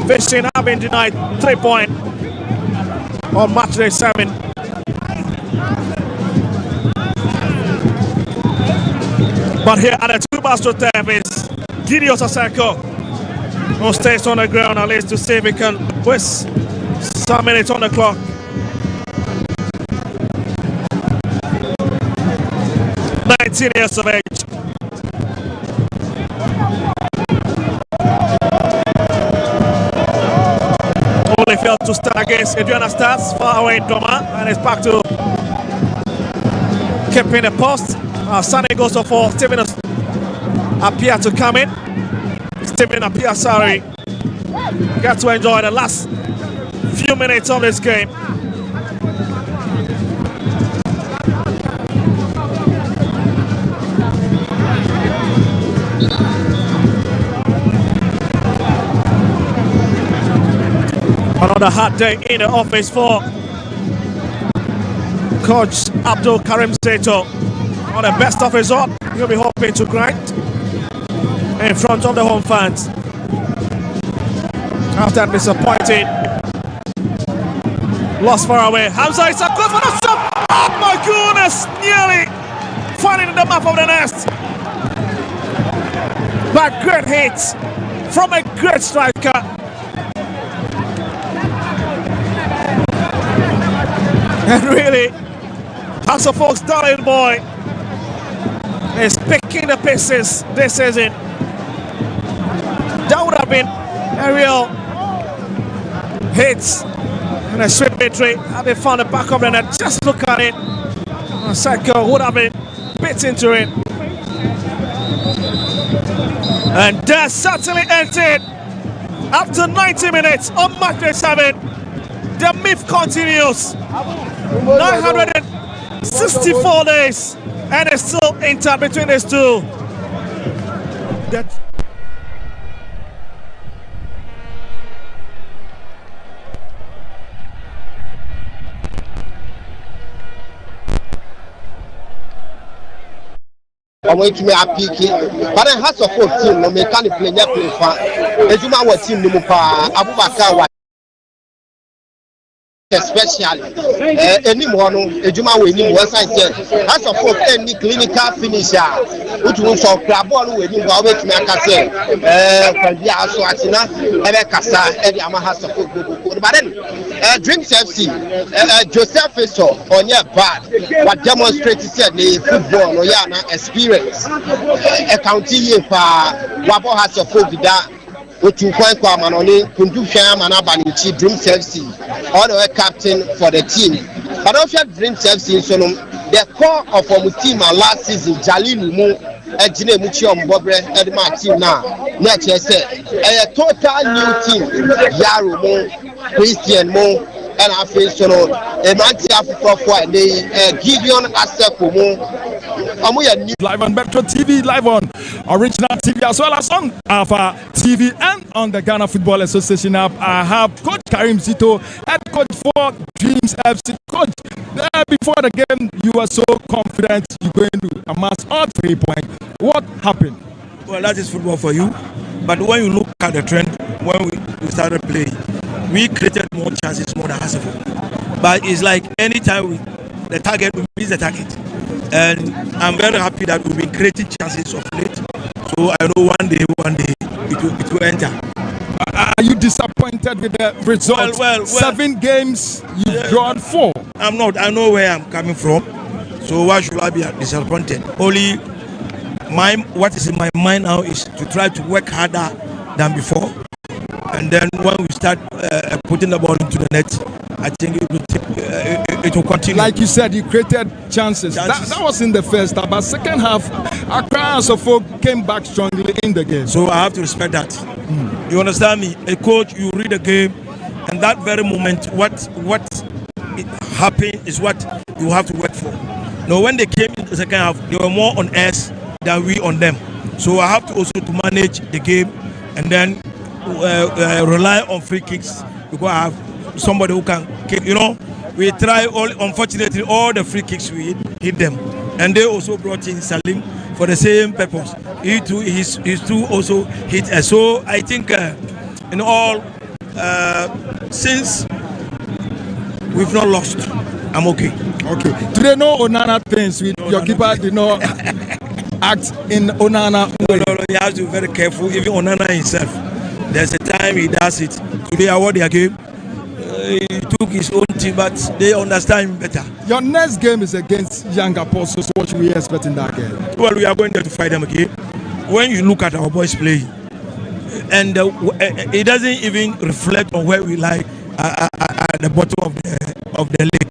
Fishing have been denied 3 points on match day 7. But here at the 2 Bastro Tab is Gideos Aseko, who stays on the ground at least to see if he can waste some minutes on the clock. Years of age. Only failed to start against Adriana Stars, far away in Doma, and it's back to keeping the post. Sunny goes off for Stephen Apia to come in. Stephen Apia, sorry, got to enjoy the last few minutes of this game. Another hot day in the office for Coach Abdul Karim Seto. On the best of result, he'll be hoping to grind in front of the home fans. After disappointing lost far away. Hamza is close for the shot. Oh my goodness, nearly finding the map of the nest. But great hits from a great striker. And really, House of Folks darling boy is picking the pieces this season. That would have been a real hit and a sweet victory had they found the back of the net. Just look at it. Seko would have been bit into it. And that certainly ended after 90 minutes on match day 7. The myth continues. 964 days and it's still intact between these two. I'm going to make a picky, but I have support team. No mechanic play, play for. As you know, team no more. Abubakar, especially any one. Ejuma we need one side. I support any clinical finisher. Which will solve club one we need. Always make a say. Can be also Atina. Ebe Kasa. Edi Amaha support. But then, Dreams FC. Joseph Feso on your bad. What demonstrated said the football no yana experience. A county year for Wabo has support that. Otu kwa manoni kundu shama na banichi Dreams FC all the way captain for the team. But also Dreams FC so the core of our team last season Jalil Mu ejine muchi ombobre edma team now. Next year say a total new team Yaro Mu Christian Mu and I feel so a man Africa for the Gideon Aseko Mu. Live on Metro TV, live on Original TV, as well as on Alpha TV and on the Ghana Football Association app. I have Coach Karim Zito, head coach for Dreams FC. Coach, before the game, you were so confident you're going to amass all 3 points. What happened? Well, that is football for you. But when you look at the trend, when we started playing, we created more chances more than Hasselhoff. But it's like anytime the target, we miss the target. And I'm very happy that we've been creating chances of late. So I know one day it will enter. Are you disappointed with the results? Well, 7 games, you've drawn 4. I'm not. I know where I'm coming from. So why should I be disappointed? Only what is in my mind now is to try to work harder than before. And then when we start putting the ball into the net, I think it will continue. Like you said, you created chances. That was in the first half, but second half, Accra Folk came back strongly in the game. So I have to respect that. You understand me? A coach, you read a game, and that very moment, what happened is what you have to work for. Now, when they came in the second half, they were more on us than we on them. So I have to also to manage the game, and then rely on free kicks because I have somebody who can kick. We try unfortunately all the free kicks we hit them, and they also brought in Salim for the same purpose. He too, his two also hit us. So I think in all, since we've not lost, I'm okay. Okay. Do they know Onana things with your keeper? Did not act in Onana way? No, you have to be very careful. Even Onana himself, there's a time he does it. Today I won their game. He took his own team, but they understand him better. Your next game is against Young Apostles. What should we expect in that game? Well, we are going there to fight them again. When you look at our boys playing, and it doesn't even reflect on where we lie at the bottom of the league.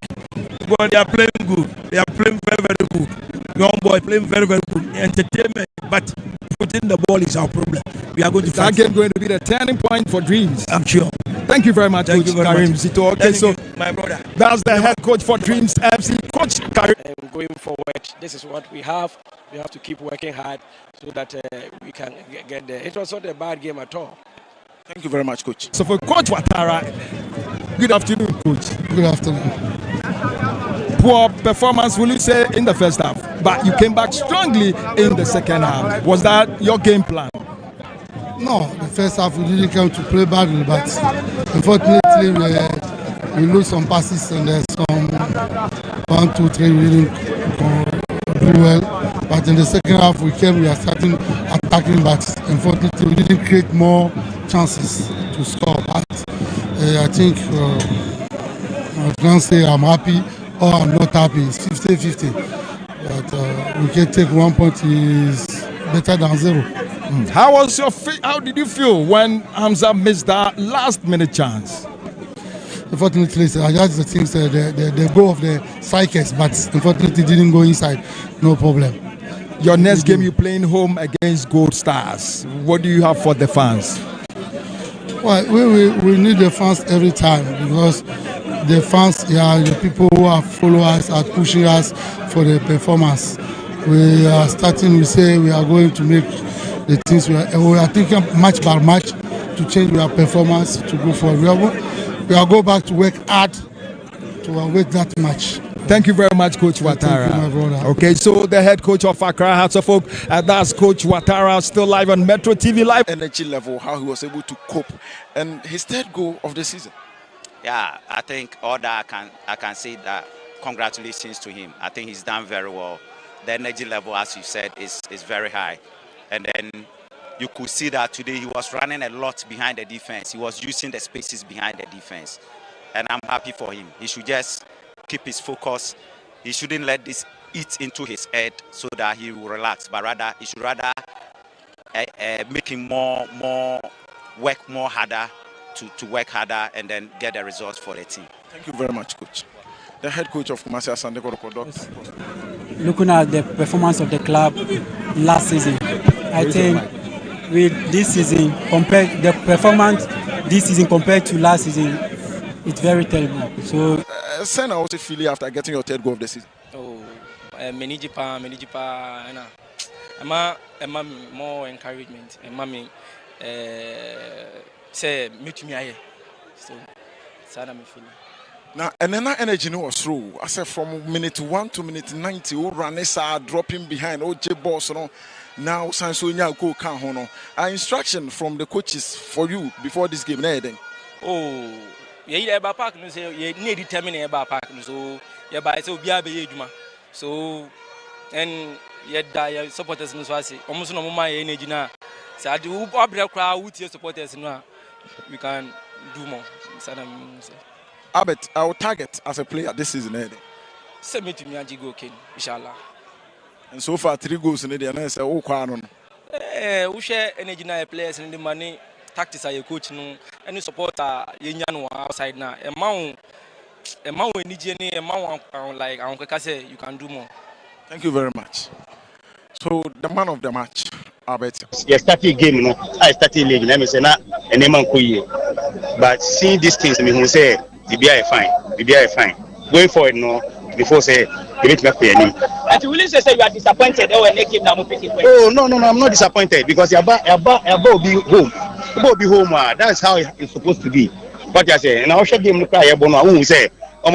But they are playing good. They are playing very, very good. Young boy playing very, very good. Entertainment, but putting the ball is our problem. We are going to fight. That game going to be the turning point for Dreams. I'm sure. Thank you very much, Coach Karim Zito. Okay, so my brother, that's the head coach for Dreams FC, Coach Karim. Going forward, this is what we have. We have to keep working hard so that we can get there. It was not a bad game at all. Thank you very much, Coach. So for Coach Watara, good afternoon, Coach. Good afternoon. Poor performance, will you say, in the first half, but you came back strongly in the second half. Was that your game plan? No, the first half we didn't come to play badly, but unfortunately we lose some passes and there's some 1, 2, 3 we didn't do well. But in the second half we are starting attacking, but unfortunately we didn't create more chances to score. But I think I can't say I'm happy or I'm not happy. It's 50-50. But we can take 1 point is better than 0. How did you feel when Hamza missed that last-minute chance? Unfortunately, I just think the goal of the Cycles, but unfortunately didn't go inside. No problem. Your next game, you're playing home against Gold Stars. What do you have for the fans? Well, we need the fans every time because the fans are the people who are followers, are pushing us for the performance. We are starting, we say we are going to make the things, we are thinking match by match to change our performance to go forward. We are go back to work hard to await that match. Thank you very much, Coach Ouattara. Thank you, my brother. Okay, so the head coach of Accra Hearts of Oak, that's Coach Ouattara, still live on Metro TV Live. Energy level, how he was able to cope, and his third goal of the season. Yeah, I think all that I can say that congratulations to him. I think he's done very well. The energy level, as you said, is very high, and then you could see that today he was running a lot behind the defense. He was using the spaces behind the defense, and I'm happy for him. He should just keep his focus. He shouldn't let this eat into his head so that he will relax, but rather he should make him work more harder to work harder and then get the results for the team. Thank you very much, Coach. The head coach of Kumasi, Asante Kotoko. Looking at the performance of the club last season, I think with this season, compared the performance this season compared to last season, it's very terrible. So, Sen, how was it feeling after getting your third goal of the season? Oh, Menijipa, I'm more encouragement. And say meet me here. So, sad I'm feeling. Now, and then that energy was through. I said from minute 1 to minute 90, Ranessa dropping behind OJ Boss. Now, Sansonia go can instruction from the coaches for you before this game. Oh, yeah, park no say you need determine about park so yeah, by so be able so and yeah, supporters no so say almost no more energy now. So I do crowd with your supporters now. We can do more. Albert, our target as a player this season, send me to me and go king, inshallah. And so far 3 goals in the and I say, oh, we share energy now players and the money, tactics are your coach, no, any supporter, you outside now. A man we need any amount like Uncle Kase, you can do more. Thank you very much. So the man of the match, Albert. Yes, started game, I started league. Let me say na and man but seeing these things, me who say BBI fine. Going forward, no, before say you need to pay any. And you will say you are disappointed when they keep now picking. Oh no, I'm not disappointed because your will be home. Will be home. That's how it's supposed to be. But I say, and I should give him cry. Who say,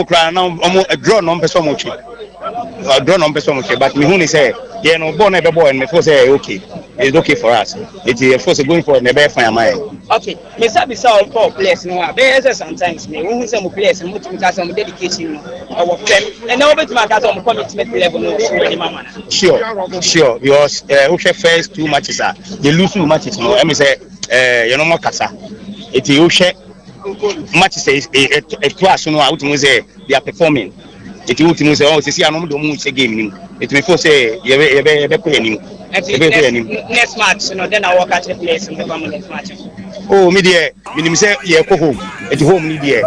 cry now. Draw number so much. Draw number so much. But me who say, yeah, no, born every boy and me say okay. It's okay for us. It's force going for never find my. Okay, me sabi say all for players no. Be sometimes me who say mo players mo timi ka say mo dedication no. Our friend and now bet ma ka say mo commitment level no so mama. Sure. Because okay first 2 matches they lose 2 matches no. I me say you know more kasa. It you share matches a class no out mo say they are performing. It you to say oh see anom do mo game ni. It me for say you be play ni. Next match, then I walk at the place and the next match. Oh, media, minimum say, yeah, go home. At home, media.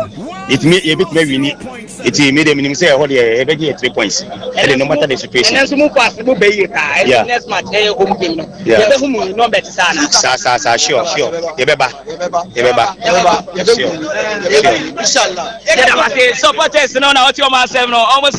It may a bit maybe need it made a minimum say, oh, yeah, 3 points. And no matter the situation. And then pass the next match, home game. Yeah, no better. Sure. Inshallah. Supporters, no, now, almost.